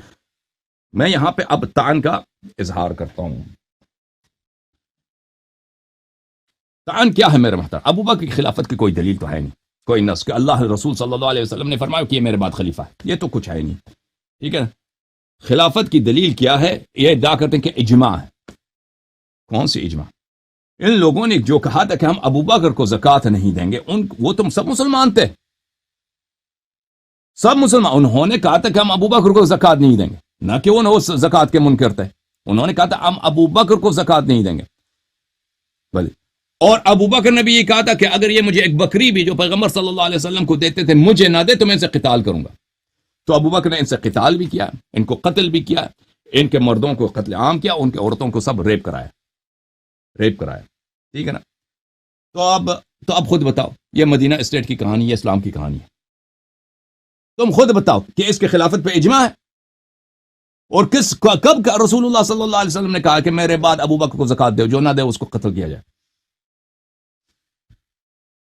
میں یہاں پہ اب طعن کا اظہار کرتا ہوں. طعن کیا ہے میرے محترم؟ ابو بکر کی خلافت کی کوئی دلیل تو ہے نہیں، کوئی نص کہ اللہ رسول صلی اللہ علیہ وسلم نے فرمایا کہ یہ میرے بعد خلیفہ ہے، یہ تو کچھ ہے نہیں. ٹھیک ہے نا؟ خلافت کی دلیل کیا ہے؟ یہ ادعا کرتے ہیں کہ اجماع ہے. کون سی اجماع؟ ان لوگوں نے جو کہا تھا کہ ہم ابو بکر کو زکوٰۃ نہیں دیں گے، وہ تم سب مسلمان تھے. سب مسلمان. انہوں نے کہا تھا کہ ہم ابو بکر کو زکات نہیں دیں گے, نہ کہ وہ زکات کے منکر تھے. انہوں نے کہا تھا ہم ابو بکر کو زکات نہیں دیں گے. بھلے. اور ابو بکر نے بھی یہ کہا تھا کہ اگر یہ مجھے ایک بکری بھی جو پیغمبر صلی اللہ علیہ وسلم کو دیتے تھے مجھے نہ دے تو میں ان سے قتال کروں گا. تو ابو بکر نے ان سے قتال بھی کیا, ان کو قتل بھی کیا, ان کے مردوں کو قتل عام کیا, ان کے عورتوں کو سب ریپ کرایا. ٹھیک ہے نا. تو اب خود بتاؤ, یہ مدینہ اسٹیٹ کی کہانی ہے, اسلام کی کہانی ہے. تم خود بتاؤ کہ اس کے خلافت پہ اجماع ہے, اور کب کا رسول اللہ صلی اللہ علیہ وسلم نے کہا کہ میرے بعد ابو بکر کو زکات دو, جو نہ دے اس کو قتل کیا جائے.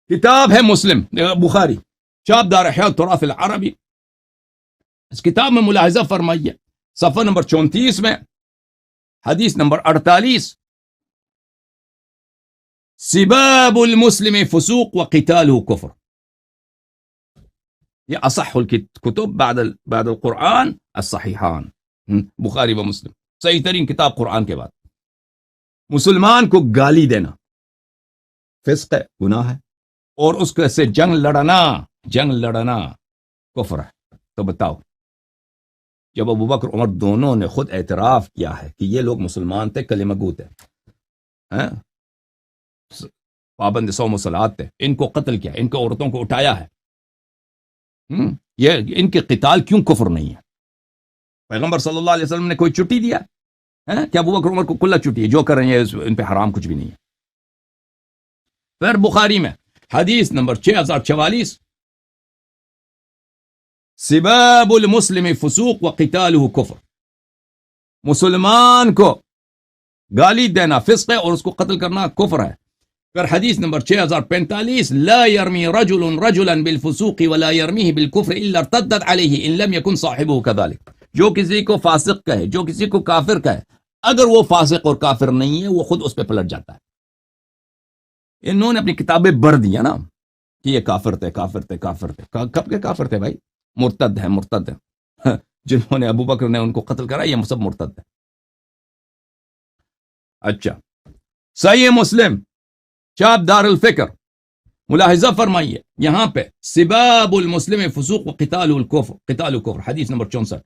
کتاب ہے مسلم بخاری, چاپ دار احیاء التراث العربی. اس کتاب میں ملاحظہ فرمائیے صفحہ نمبر 34 میں حدیث نمبر 48, سباب المسلم فسوق وقتاله کفر. یہ اصح الکتب بعد القرآن الصحیحان, بخاری و مسلم, صحیح ترین کتاب قرآن کے بعد. مسلمان کو گالی دینا فسق ہے, گناہ ہے, اور اس کے سے جنگ لڑنا کفر ہے. تو بتاؤ, جب ابو بکر عمر دونوں نے خود اعتراف کیا ہے کہ یہ لوگ مسلمان تھے, کلمہ گو تھے, پابند صوم و صلات تھے, ان کو قتل کیا, ان کو عورتوں کو اٹھایا ہے, یہ ان کے قتال کیوں کفر نہیں ہے؟ پیغمبر صلی اللہ علیہ وسلم نے کوئی چھٹی دیا کہ ابو بکر عمر کو کھلا چھٹی ہے, جو کر رہے ہیں ان پہ حرام کچھ بھی نہیں ہے. پھر بخاری میں حدیث نمبر 6044, سباب المسلم فسوق وقتاله کفر. مسلمان کو گالی دینا فسق ہے اور اس کو قتل کرنا کفر ہے. پھر حدیث نمبر 6045, لا يرمي رجل رجلا بالفسوق ولا يرميه بالكفر الا ارتدت عليه ان لم يكن صاحبه كذلك. جو کسی کو فاسق کہے, جو کسی کو کافر کہے, اگر وہ فاسق اور کافر نہیں ہے وہ خود اس پہ پلٹ جاتا ہے. انہوں نے اپنی کتابیں بھر دیا نا کہ یہ کافر تھے. کب کے کافر تھے بھائی؟ مرتد ہیں. جنہوں نے ابو بکر نے ان کو قتل کرا, یہ سب مرتد ہیں. اچھا, صحیح مسلم چاپ دار الفکر, ملاحظہ فرمائیے یہاں پہ سباب المسلم فسوق وقتال الکفر, حدیث نمبر 64.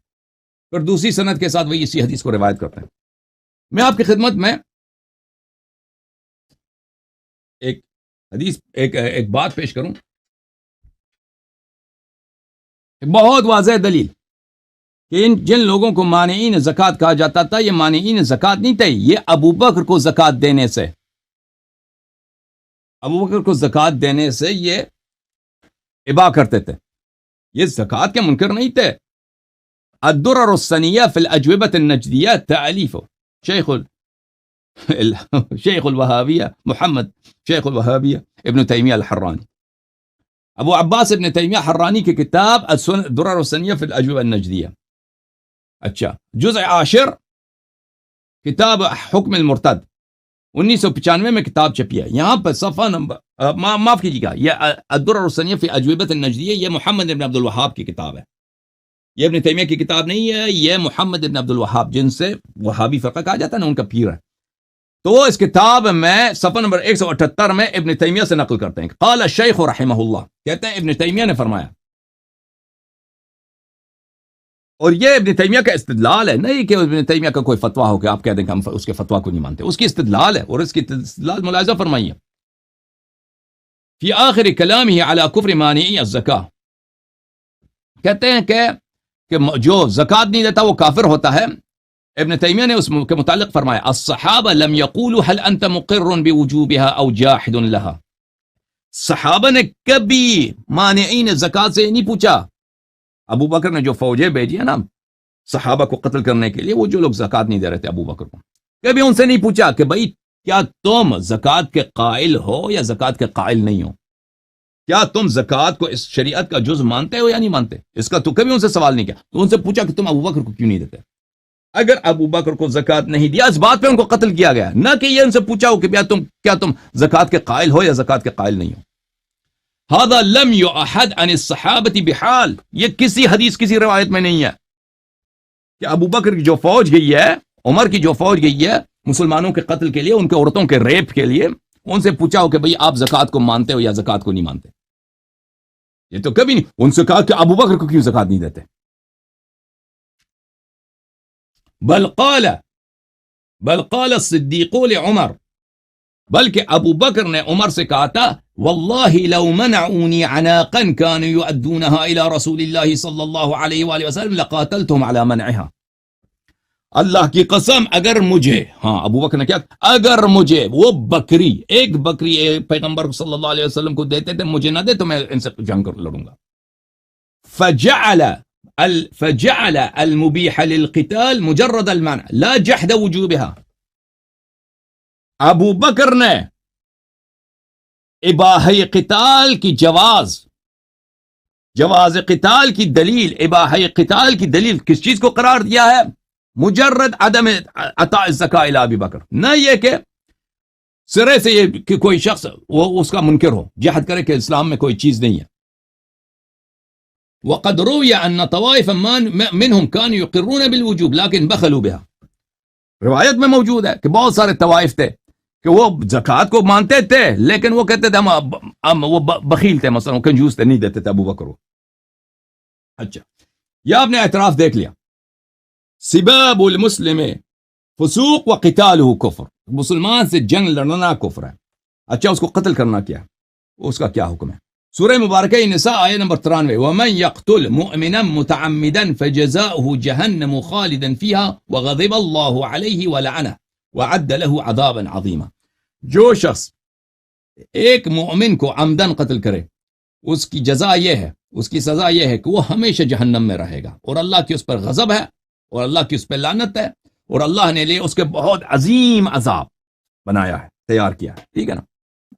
پھر دوسری سند کے ساتھ وہی اسی حدیث کو روایت کرتے ہیں. میں آپ کی خدمت میں ایک بات پیش کروں, بہت واضح دلیل کہ جن لوگوں کو مانعین زکوٰۃ کہا جاتا تھا, یہ مانعین زکوٰۃ نہیں تھے, یہ ابو بکر کو زکوٰۃ دینے سے یہ ابا کرتے تھے. یہ زکوٰۃ کے منکر نہیں تھے. الدرر الثنیہ فی الاجوبۃ النجدیہ تألیف شیخ الوہابیہ محمد شیخ الوہابیہ ابن تیمیہ الحرانی, ابو عباس ابن تیمیہ حرانی کی کتاب الدرر الثنیہ فی الاجوبۃ النجدیہ. اچھا, جزء 10 کتاب حکم المرتد 1995 میں کتاب چھپی ہے. یہاں پر صفحہ نمبر معاف کیجیے گا, یہ الدرر الثنیہ فی اجوبۃ النجدیہ یہ محمد ابن عبد الوہاب کی کتاب ہے, یہ ابن تیمیہ کی کتاب نہیں ہے, یہ محمد ابن عبد الوہاب جن سے وہابی فرقہ کہا جاتا ہے نا, ان کا پیر ہے. تو اس کتاب میں صفحہ نمبر 178 میں ابن تیمیہ سے نقل کرتے ہیں, قال الشیخ رحمہ اللہ, کہتے ہیں ابن تیمیہ نے فرمایا, اور یہ ابن تیمیہ کا استدلال ہے, نہیں کہ ابن تیمیہ کا کوئی فتویٰ ہو کہ آپ کہہ دیں کہ ہم اس کے فتویٰ کو نہیں مانتے, اس کی استدلال ہے, اور اس کی استدلال ملاحظہ فرمائیے فی آخر کلامہ علی کفر مانعی الزکاۃ. کہتے ہیں کہ جو زکوٰۃ نہیں دیتا وہ کافر ہوتا ہے. ابن تیمیہ نے اس کے متعلق فرمایا, الصحابہ لم یقولوا هل انت مقر بوجوبها او جاحد لها. صحابہ نے کبھی مانعین زکوٰۃ سے نہیں پوچھا. ابو بکر نے جو فوجیں بھیجی ہیں نا صحابہ کو قتل کرنے کے لیے, وہ جو لوگ زکوٰۃ نہیں دے رہے تھے ابو بکر کو, کبھی ان سے نہیں پوچھا کہ بھائی کیا تم زکوٰۃ کے قائل ہو یا زکوٰۃ کے قائل نہیں ہو, کیا تم زکوٰۃ کو اس شریعت کا جز مانتے ہو یا نہیں مانتے. اس کا تو کبھی ان سے سوال نہیں کیا, تو ان سے پوچھا کہ تم ابو بکر کو کیوں نہیں دیتے. اگر ابو بکر کو زکوٰۃ نہیں دیا, اس بات پہ ان کو قتل کیا گیا, نہ کہ یہ ان سے پوچھا ہو کہ کیا تم زکوٰۃ کے قائل ہو یا زکوٰۃ کے قائل نہیں ہو. هذا لم يؤحد عن الصحابة بحال, یہ کسی حدیث کسی روایت میں نہیں ہے کہ ابو بکر کی جو فوج گئی ہے, عمر کی جو فوج گئی ہے مسلمانوں کے قتل کے لیے, ان کے عورتوں کے ریپ کے لیے, ان سے پوچھا ہو کہ بھئی آپ زکوٰۃ کو مانتے ہو یا زکوٰۃ کو نہیں مانتے. یہ تو کبھی نہیں. ان سے کہا کہ ابو بکر کو کیوں زکات نہیں دیتے؟ بل قال الصدیق لعمر، بلکہ ابو بکر نے عمر سے کہا تھا واللہ لو منعونی عناقا كانوا يؤدونها الى رسول اللہ صلی اللہ علیہ وآلہ وسلم لقاتلتهم على منعها. اللہ کی قسم اگر مجھے، ہاں ابو بکر نے کیا، اگر مجھے وہ بکری، ایک بکری پیغمبر صلی اللہ علیہ وسلم کو دیتے تھے، مجھے نہ دے تو میں ان سے جنگ کر لڑوں گا. فجعل المبيح للقتال مجرد المنع لا جحد وجوبها. ابو بکر نے اباحہ قتال کی جواز قتال کی دلیل، اباحہ قتال کی دلیل کس چیز کو قرار دیا ہے؟ مجرد عدم عطاء الزکاة الى ابی بکر. نہ یہ کہ سرے سے یہ کہ کوئی شخص وہ اس کا منکر ہو، جہاد کرے کہ اسلام میں کوئی چیز نہیں ہے. وقد روی ان طوائف منهم كانوا يقرون بالوجوب لكن بخلوا بها. روایت میں موجود ہے کہ بہت سارے طوائف تھے کہ وہ زکوٰۃ کو مانتے تھے لیکن وہ کہتے تھے ہم وہ بخیل تھے، مثلا وہ کنجوس تھے، نہیں دیتے تھے ابو بکر کو. اچھا، یہ آپ نے اعتراف دیکھ لیا. سباب المسلم فسوق وقتاله کفر، مسلمان سے جنگ لڑنا کفر ہے. اچھا، اس کو قتل کرنا کیا ہے؟ اس کا کیا حکم ہے؟ سورہ مبارکہ نساء آیہ نمبر 93 ومن يقتل مؤمنا متعمدا فجزاؤه جہنم خالدا فيها وغضب الله عليه ولعنه وعد له عذابا عظیما. جو شخص ایک مومن کو عمدن قتل کرے، اس کی جزا یہ ہے، اس کی سزا یہ ہے کہ وہ ہمیشہ جہنم میں رہے گا، اور اللہ کی اس پر غضب ہے، اور اللہ کی اس پہ لعنت ہے، اور اللہ نے لے اس کے بہت عظیم عذاب بنایا ہے، تیار کیا ہے. ٹھیک ہے نا؟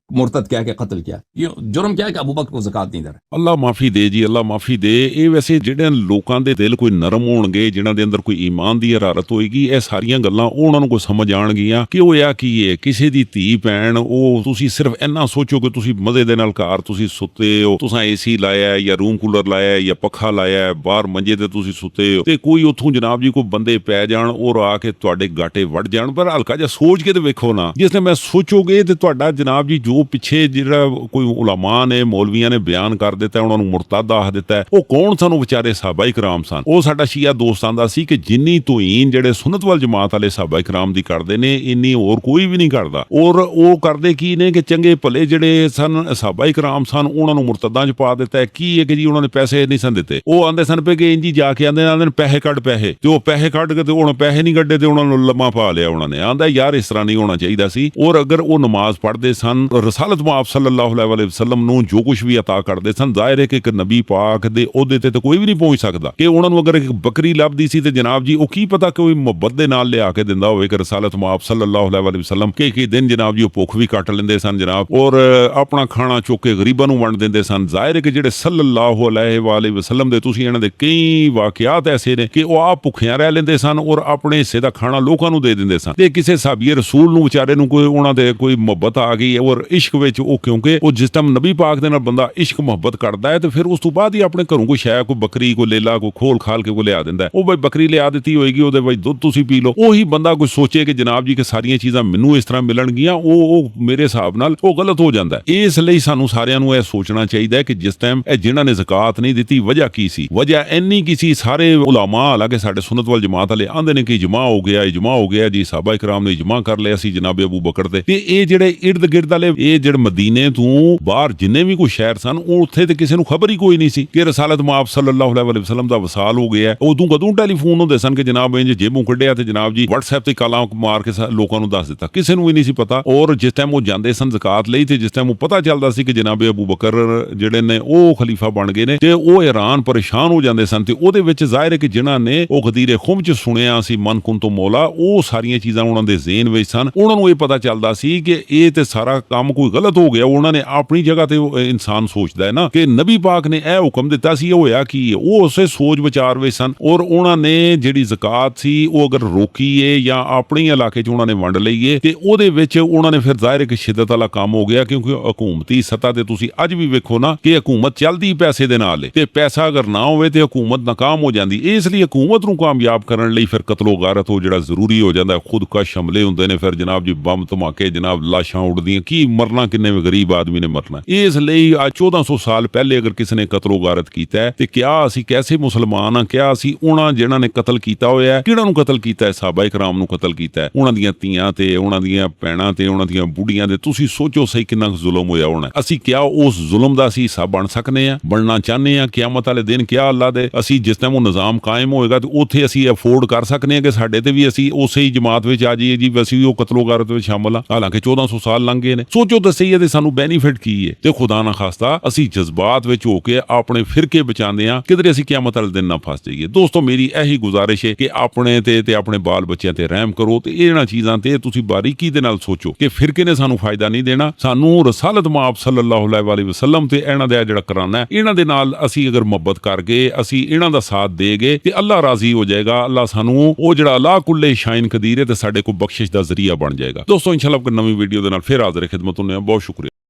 مرتد کیا کہ قتل کیا، یہ جرم کیا ہے کہ ابو بکر کو زکات نہیں دے رہے. اللہ معافی دے جی، اللہ معافی دے. ਇਹ ਵੈਸੇ ਜਿਹੜੇ ਲੋਕਾਂ ਦੇ ਦਿਲ ਕੋਈ ਨਰਮ ਹੋਣਗੇ, ਜਿਨ੍ਹਾਂ ਦੇ ਅੰਦਰ ਕੋਈ ਈਮਾਨ ਦੀ ਹਰਾਰਤ ਹੋਏਗੀ, ਇਹ ਸਾਰੀਆਂ ਗੱਲਾਂ ਉਹਨਾਂ ਨੂੰ ਕੋਈ ਸਮਝ ਆਣਗੀਆਂ ਕਿ ਹੋਇਆ ਕੀ ਹੈ. ਕਿਸੇ ਦੀ ਧੀ ਭੈਣ, ਉਹ ਤੁਸੀਂ ਸਿਰਫ ਇੰਨਾ ਸੋਚੋ ਕਿ ਤੁਸੀਂ ਮਜ਼ੇ ਦੇ ਨਾਲ ਘਰ ਤੁਸੀਂ ਸੁੱਤੇ ਹੋ, ਤੁਸੀਂ ਏਸੀ ਲਾਇਆ ਜਾਂ ਰੂਮ ਕੂਲਰ ਲਾਇਆ ਜਾਂ ਪੱਖਾ ਲਾਇਆ, ਬਾਹਰ ਮੰਜੇ ਤੇ ਤੁਸੀਂ ਸੁੱਤੇ ਹੋ, ਤੇ ਕੋਈ ਉੱਥੋਂ ਜਨਾਬ ਜੀ ਕੋਈ ਬੰਦੇ ਪੈ ਜਾਣ ਔਰ ਆ ਕੇ ਤੁਹਾਡੇ ਗਾਟੇ ਵੱਢ ਜਾਣ. ਪਰ ਹਲਕਾ ਜਿਹਾ ਸੋਚ ਕੇ ਤੇ ਵੇਖੋ ਨਾ, ਜਿਸ ਨੇ ਮੈਂ ਸੋਚੋਗੇ ਤੇ ਤੁਹਾਡਾ ਜਨਾਬ ਜੀ ਜੋ ਪਿੱਛੇ ਜਿਹੜਾ ਕੋਈ ਉਲਾਮਾ ਨੇ, ਮੌਲਵੀਆਂ ਨੇ ਬਿਆਨ ਕਰ ਦਿੱਤਾ, ਉਹਨਾਂ ਨੂੰ ਮੁਰਤਦ ਆਖ ਦਿੱਤਾ, ਉਹ ਕੌਣ ਸਾਨੂੰ ਵਿਚਾਰੇ ਸਾਹਬਾ ਇਕਰਾਮ ਸਨ. ਉਹ ਸਾਡਾ ਸ਼ੀਆ ਦੋਸਤਾਂ ਦਾ ਸੀ ਕਿ ਜਿੰਨੀ ਤੋਹੀਨ ਜਿਹੜੇ ਸੁਨਨਤ ਵਲ ਜਮਾਤ ਵਾਲੇ ਸਾਹਬਾ ਇਕਰਾਮ ਦੀ ਕਰਦੇ ਨੇ, ਇੰਨੀ ਹੋਰ ਕੋਈ ਵੀ ਨਹੀਂ ਕਰਦਾ. ਔਰ ਉਹ ਕਰਦੇ ਕੀ ਨੇ ਕਿ ਚੰਗੇ ਭਲੇ ਜਿਹੜੇ ਸਨ ਸਾਹਬਾ ਇਕਰਾਮ ਸਨ, ਉਹਨਾਂ ਨੂੰ ਮੁਰਤਦਾਂ 'ਚ ਪਾ ਦਿੱਤਾ. ਕੀ ਹੈ ਕਿ ਜੀ ਉਹਨਾਂ ਨੇ ਪੈਸੇ ਨਹੀਂ ਸਨ ਦਿੱਤੇ, ਉਹ ਆਂਦੇ ਸਨ ਪਏ ਕਿ ਇੰਜੀ ਜਾ ਕੇ ਆਂਦੇ ਪੈਸੇ ਕੱਢ ਪੈਸੇ, ਤੇ ਉਹ ਪੈਸੇ ਕੱਢ ਕੇ ਤੇ ਹੁਣ ਪੈਸੇ ਨਹੀਂ ਕੱਢੇ ਤੇ ਉਹਨਾਂ ਨੂੰ ਲੰਮਾ ਪਾ ਲਿਆ ਉਹਨਾਂ ਨੇ. ਆਂਦਾ ਯਾਰ ਇਸ ਤਰ੍ਹਾਂ ਨਹੀਂ ਹੋਣਾ ਚਾਹੀਦਾ ਸੀ. ਔਰ ਅਗਰ ਉਹ ਨਮਾਜ਼ ਪੜ੍ਹਦੇ ਸਨ, ਰਸਾਲਤ ਆਪ ਸੱਲੱਲਾਹੁ ਅਲੈਹਿ ਵਸੱਲਮ ਨੂੰ ਜੋ ਕੁਝ ਵੀ ਅਤਾ ਕਰਦੇ ਸਨ, ਜ਼ਾਹਿਰ ਹੈ ਕਿ ਇੱਕ ਨਬੀ ਪਾਕ ਦੇ ਉਹਦੇ ਤੇ ਤਾਂ ਕੋਈ ਵੀ ਨਹੀਂ ਪਹੁੰਚ ਸਕਦਾ. ਕਿ ਉਹਨਾਂ ਨੂੰ ਅਗਰ ਇੱਕ ਬੱਕਰੀ ਲੱਭਦੀ ਸੀ ਤੇ ਜਨਾਬ ਜੀ ਉਹ ਕੀ ਪਤਾ ਕੋਈ ਮੁਹੱਬਤ ਦੇ ਨਾਲ ਲਿਆ ਕੇ ਦਿੰਦਾ ਹੋਵੇ ਕਿ ਰਸਾਲਤ ਆਪ ਸੱਲੱਲਾਹੁ ਅਲੈਹਿ ਵਸੱਲਮ ਕਈ ਦਿਨ ਜਨਾਬ ਜੀ ਉਹ ਭੁੱਖ ਵੀ ਕੱਟ ਲੈਂਦੇ ਸਨ ਜਨਾਬ, ਔਰ ਆਪਣਾ ਖਾਣਾ ਚੁੱਕ ਕੇ ਗਰੀਬਾਂ ਨੂੰ ਵੰਡ ਦਿੰਦੇ ਸਨ. ਜ਼ਾਹਿਰ ਹੈ ਕਿ ਜਿਹੜੇ ਸੱਲੱਲਾਹੁ ਅਲੈਹਿ ਵਸੱਲਮ ਦੇ ਤੁਸੀਂ ਇਹਨਾਂ ਦੇ ਕਈ ਵਾਕਿਆਤ ਐਸੇ ਨੇ ਕਿ ਉਹ ਆਪ ਭੁੱਖਿਆਂ ਰਹਿ ਲੈਂਦੇ ਸਨ ਔਰ ਆਪਣੇ ਹਿੱਸੇ ਦਾ ਖਾਣਾ ਲੋਕਾਂ ਨੂੰ ਦੇ ਦਿੰਦੇ ਸਨ. ਤੇ ਕਿਸੇ ਸਾਬੀਏ ਰਸੂਲ ਨੂੰ ਵਿਚਾਰੇ ਨੂੰ ਕੋਈ ਉਹਨਾਂ ਦੇ ਕੋਈ ਮੁਹੱਬਤ ਆ ਗਈ ਔਰ ਇਸ਼ਕ ਵਿੱਚ ਉਹ, ਕਿਉਂਕਿ ਉਹ ਜਿਸ ਟਾਈਮ ਨਬੀ ਪਾਕ ਦੇ ਨਾਲ ਬੰਦਾ ਇਸ਼ਕ ਮੁਹੱਬਤ ਕਰਦਾ ਹੈ ਤੇ ਫਿਰ ਉਸ ਤੋਂ ਬਾਅਦ ਹੀ ਆਪਣੇ ਘਰੋਂ ਕੋਈ ਸ਼ੈ, ਕੋਈ ਬੱਕਰੀ, ਕੋਈ ਲੇਲਾ, ਕੋਈ ਖੋਲ ਖਾਲ ਕੇ ਕੋਈ ਲਿਆ ਦਿੰਦਾ. ਉਹ ਬਈ ਬੱਕਰੀ ਲਿਆ ਦਿੱਤੀ ਹੋਏਗੀ, ਉਹਦੇ ਵਿੱਚ ਦੁੱਧ ਤੁਸੀਂ ਪੀ ਲਓ. ਉਹੀ ਬੰਦਾ ਕੋਈ ਸੋਚੇ ਕਿ ਜਨਾਬ ਜੀ ਕਿ ਸਾਰੀਆਂ ਚੀਜ਼ਾਂ ਮੈਨੂੰ ਇਸ ਤਰ੍ਹਾਂ ਮਿਲਣਗੀਆਂ, ਉਹ ਮੇਰੇ ਹਿਸਾਬ ਨਾਲ ਉਹ ਗਲਤ ਹੋ ਜਾਂਦਾ. ਇਸ ਲਈ ਸਾਨੂੰ ਸਾਰਿਆਂ ਨੂੰ ਇਹ ਸੋਚਣਾ ਚਾਹੀਦਾ ਹੈ ਕਿ ਜਿਸ ਟਾਈਮ ਇਹ ਜਿਨ੍ਹਾਂ ਨੇ ਜ਼ਕਾਤ ਨਹੀਂ ਦਿੱਤੀ, ਵਜ੍ਹਾ ਕੀ ਸੀ? ਵਜ੍ਹਾ ਇੰਨੀ ਕੀ ਸੀ? ਸਾਰੇ ਉਲਾਮਾ, ਹਾਲਾਂਕਿ ਸਾਡੇ ਸੁਨਨਤ ਵਲ ਜਮਾਤ ਵਾਲੇ ਆਂਦੇ ਨੇ ਕਿ ਇਜਮਾ ਹੋ ਗਿਆ ਜੀ, ਸਾਹਬਾ ਇਕਰਾਮ ਨੇ ਇਜਮਾ ਕਰ ਲਿਆ ਸੀ ਜਨਾਬ ਅਬੂ ਬਕਰ ਤੇ ਇਹ ਜਿਹੜੇ ਇਰਦ ਗਿਰਦ ਵਾਲੇ, ਇਹ ਜਿਹੜੇ ਮਦੀਨੇ ਤੋਂ ਬਾਹਰ ਜਿੰਨੇ ਵੀ ਕੋਈ ਸ਼ਹਿਰ ਸਨ, ਉਹ ਉੱਥੇ ਤੇ ਕਿਸੇ ਨੂੰ ਖਬਰ ਹੀ ਕੋਈ ਨਹੀਂ ਸੀ ਕਿ ਰਸਾਲਤ ਮਾਪ ਸੱਲੱਲਾਹੁ ਅਲੈਹਿ ਵਸੱਲਮ ਦਾ ਵਸਾਲ ਹੋ ਗਿਆ. ਉਦੋਂ ਕਦੋਂ ਟੈਲੀਫੋਨ ਹੁੰਦੇ ਸਨ ਕਿ ਜਨਾਬ ਇੰਜ ਜੇਬੋਂ ਕੱਢਿਆ ਤੇ ਜਨਾਬ ਜੀ WhatsApp ਤੇ ਕਾਲਾਂ ਮਾਰ ਕੇ ਲੋਕਾਂ ਨੂੰ ਦੱਸ ਦਿੱਤਾ, ਕਿਸੇ ਨੂੰ ਵੀ ਨਹੀਂ ਸੀ ਪਤਾ. ਔਰ ਜਿਸ ਟਾਈਮ ਉਹ ਜਾਂਦੇ ਸਨ ਜ਼ਕਾਤ ਲਈ ਤੇ ਜਿਸ ਟਾਈਮ ਉਹ ਪਤਾ ਚੱਲਦਾ ਸੀ ਕਿ ਜਨਾਬ ਅਬੂ ਬਕਰ ਜਿਹੜੇ ਨੇ ਉਹ ਖਲੀਫਾ ਬਣ ਗਏ ਨੇ, ਤੇ ਉਹ ਹੈਰਾਨ ਪਰੇਸ਼ਾਨ ਹੋ ਜਾਂਦੇ ਸਨ. ਤੇ ਉਹਦੇ ਵਿੱਚ ਜ਼ਾਹਿਰ ਹੈ ਕਿ ਜਿਨ੍ਹਾਂ ਨੇ ਉਹ ਗਦੀਰੇ ਖੁਮ 'ਚ ਸੁਣਿਆ ਸੀ ਮਨ ਕੁੰਤੁ ਮੌਲਾ, ਉਹ ਸਾਰੀਆਂ ਚੀਜ਼ਾਂ ਉਹਨਾਂ ਦੇ ਜ਼ੇਨ ਵਿੱਚ ਸਨ. ਉਹਨਾਂ ਨੂੰ ਇਹ ਪਤਾ ਚੱਲਦਾ ਸੀ ਕਿ ਇਹ ਤੇ ਸਾਰਾ ਕੰਮ ਕੋਈ ਗਲਤ ਹੋ ਗਿਆ. ਉਹਨਾਂ ਨੇ ਆਪਣੀ ਜਗ੍ਹਾ ਤੇ ਇਨਸਾਨ ਸੋਚਦਾ ਹੈ ਨਾ ਕਿ ਨਬੀ ਪਾਕ ਨੇ ਇਹ ਹੁਕਮ ਦਿੱਤਾ ਸੀ, ਹੋਇਆ ਕੀ ਹੈ? ਉਹ ਉਸੇ ਸੋਚ ਵਿਚਾਰ ਵਿੱਚ ਸਨ ਔਰ ਉਹਨਾਂ ਨੇ ਜਿਹੜੀ ਜ਼ਕਾਤ ਸੀ ਉਹ ਅਗਰ ਰੋਕੀਏ ਜਾਂ ਆਪਣੇ ਇਲਾਕੇ 'ਚ ਉਹਨਾਂ ਨੇ ਵੰਡ ਲਈਏ ਤੇ ਉਹਦੇ ਵਿੱਚ ਉਹਨਾਂ ਨੇ ਫਿਰ ਜ਼ਾਹਿਰ ਕਿ ਸ਼ਿੱਦਤ ਵਾਲਾ ਕੰਮ ਹੋ ਗਿਆ. ਕਿਉਂਕਿ ਹਕੂਮਤੀ ਸਤ੍ਹਾ ਤੇ ਤੁਸੀਂ ਅੱਜ ਵੀ ਵੇਖੋ ਨਾ ਕਿ ਹਕੂਮਤ ਚੱਲਦੀ ਪੈਸੇ ਦੇ ਨਾਲ ਤੇ ਪੈਸਾ ਅਗਰ ਨਾ ਹੋਵੇ ਤੇ ਹਕੂਮਤ ਨਾਕਾਮ ਹੋ ਜਾਂਦੀ. ਇਸ ਲਈ ਹਕੂਮਤ ਨੂੰ ਕਾਮਯਾਬ ਕਰਨ ਲਈ ਫਿਰ ਕਤਲੋ ਗਾਰਤ ਹੋ ਜਿਹੜਾ ਜ਼ਰੂਰੀ ਹੋ ਜਾਂਦਾ. ਖੁਦਕਸ਼ ਹਮਲੇ ਹੁੰਦੇ ਨੇ, ਫਿਰ ਜਨਾਬ ਜੀ ਬੰਬ ਧਮਾਕੇ, ਜਨਾਬ ਲਾਸ਼ਾਂ ਉੱਡਦੀਆਂ, ਕੀ ਮਰਨਾ ਕਿੰਨੇ ਵੀ ਗਰੀਬ ਆਦਮੀ ਨੇ ਮਰਨਾ। ਇਸ ਲਈ ਅੱਜ 1400 ਸਾਲ ਪਹਿਲੇ ਅਗਰ ਕਿਸੇ ਨੇ ਕਤਲੋ ਗਾਰਤ ਕੀਤਾ ਹੈ ਤੇ ਕਿਆ ਅਸੀਂ ਕੈਸੇ ਮੁਸਲਮਾਨ ਆ, ਕਿਆ ਅਸੀਂ ਉਹਨਾਂ ਜਿਹਨਾਂ ਨੇ ਕਤਲ ਕੀਤਾ ਹੋਇਆ ਹੈ, ਕਿਹਨਾਂ ਨੂੰ ਕਤਲ ਕੀਤਾ ਹੈ? ਸਾਹਬਾ ਇਕਰਾਮ ਨੂੰ ਕਤਲ ਕੀਤਾ ਹੈ, ਉਹਨਾਂ ਦੀਆਂ ਧੀਆਂ ਤੇ ਉਹਨਾਂ ਦੀਆਂ ਭੈਣਾਂ ਤੇ ਉਹਨਾਂ ਦੀਆਂ ਬੁੱਢੀਆਂ ਦੇ। ਤੁਸੀਂ ਸੋਚੋ ਸਹੀ ਕਿੰਨਾ ਜ਼ੁਲਮ ਹੋਇਆ ਹੋਣਾ। ਅਸੀਂ ਕਿਆ ਉਸ ਜ਼ੁਲਮ ਦਾ ਅਸੀਂ ਹਿੱਸਾ ਬਣ ਸਕਨੇ ਆ, ਬਣਨਾ ਚਾਹੁੰਦੇ ਆ? ਕਿਆਮਤ ਵਾਲੇ ਦਿਨ ਕਿਆ ਅੱਲਾ ਦੇ ਅਸੀਂ ਜਿਸ ਟਾਈਮ ਉਹ ਨਿਜ਼ਾਮ ਕਾਇਮ ਹੋਏਗਾ ਤੇ ਉੱਥੇ ਅਸੀਂ ਅਫੋਰਡ ਕਰ ਸਕਨੇ ਆ ਕਿ ਸਾਡੇ ਤੇ ਵੀ ਅਸੀਂ ਉਸੇ ਹੀ ਜਮਾਤ ਵਿੱਚ ਆ ਜਾਈਏ ਜੀ, ਅਸੀਂ ਉਹ ਕਤਲੋ ਗਾਰਤ ਵਿੱਚ ਸ਼ਾਮਲ ਆ? ਹਾਲਾਂਕਿ 1400 ਸਾਲ ਲੰਘ ਗਏ ਨੇ। ਸੋਚੋ ਤਾਂ ਸਹੀ ਹੈ ਤੇ ਸਾਨੂੰ ਬੈਨੀਫਿਟ ਕੀ ਹੈ? ਤੇ ਖੁਦਾ ਨਾ ਖਾਸਤਾ ਅਸੀਂ ਜਜ਼ਬਾਤ ਵਿੱਚ ਹੋ ਕੇ ਆਪਣੇ ਫਿਰਕੇ ਬਚਾਉਂਦੇ ਆ, ਕਿਧਰੇ ਅਸੀਂ ਕਿਆਮਤ ਵਾਲੇ ਦਿਨ ਨਾ ਫਸ ਜਾਈਏ। ਦੋਸਤੋ ਮੇਰੀ ਇਹੀ ਗੁਜ਼ਾਰਿਸ਼ ਹੈ ਕਿ ਆਪਣੇ ਤੇ ਆਪਣੇ ਬਾਲ ਬੱਚਿਆਂ ਤੇ ਰਹਿਮ ਕਰੋ ਤੇ ਇਹਨਾਂ ਚੀਜ਼ਾਂ ਤੇ ਤੁਸੀਂ ਬਾਰੀਕੀ ਦੇ ਨਾਲ ਸੋਚੋ ਕਿ ਫਿਰਕੇ ਨੇ ਸਾਨੂੰ ਫਾਇਦਾ ਨਹੀਂ ਦੇਣਾ। ਸਾਨੂੰ ਰਸਾਲਤ ਮਾਪ ਸੱਲੱਲਾਹੁ ਅਲੈਹਿ ਵਸੱਲਮ ਤੇ ਇਹਨਾਂ ਦਾ ਜਿਹੜਾ ਕਰਾਨਾ ਹੈ, ਇਹਨਾਂ ਦੇ ਨਾਲ ਅਸੀਂ ਅਗਰ ਮੁਹੱਬਤ ਕਰ ਗਏ, ਅਸੀਂ ਇਹਨਾਂ ਦਾ ਸਾਥ ਦੇ ਗਏ ਤੇ ਅੱਲਾਹ ਰਾਜ਼ੀ ਹੋ ਜਾਏਗਾ। ਅੱਲਾਹ ਸਾਨੂੰ ਉਹ ਜਿਹੜਾ ਅਲਾ ਕੁੱਲੇ ਸ਼ਾਇਨ ਕਦੀਰ ਹੈ ਤੇ ਸਾਡੇ ਕੋਲ ਬਖਸ਼ਿਸ਼ ਦਾ ਜ਼ਰੀਆ ਬਣ ਜਾਏਗਾ। ਦੋਸਤੋ ਇੰਸ਼ਾਅੱਲਾਹ ਕੋਈ ਨਵੀਂ ਵੀਡੀਓ ਦੇ ਨਾਲ ਫਿਰ ਹਾਜ਼ਰ ਖਿਦਮਤ ਹੁੰਦੇ ਹਾਂ। ਬਹੁਤ ਸ਼ੁਕਰੀਆ।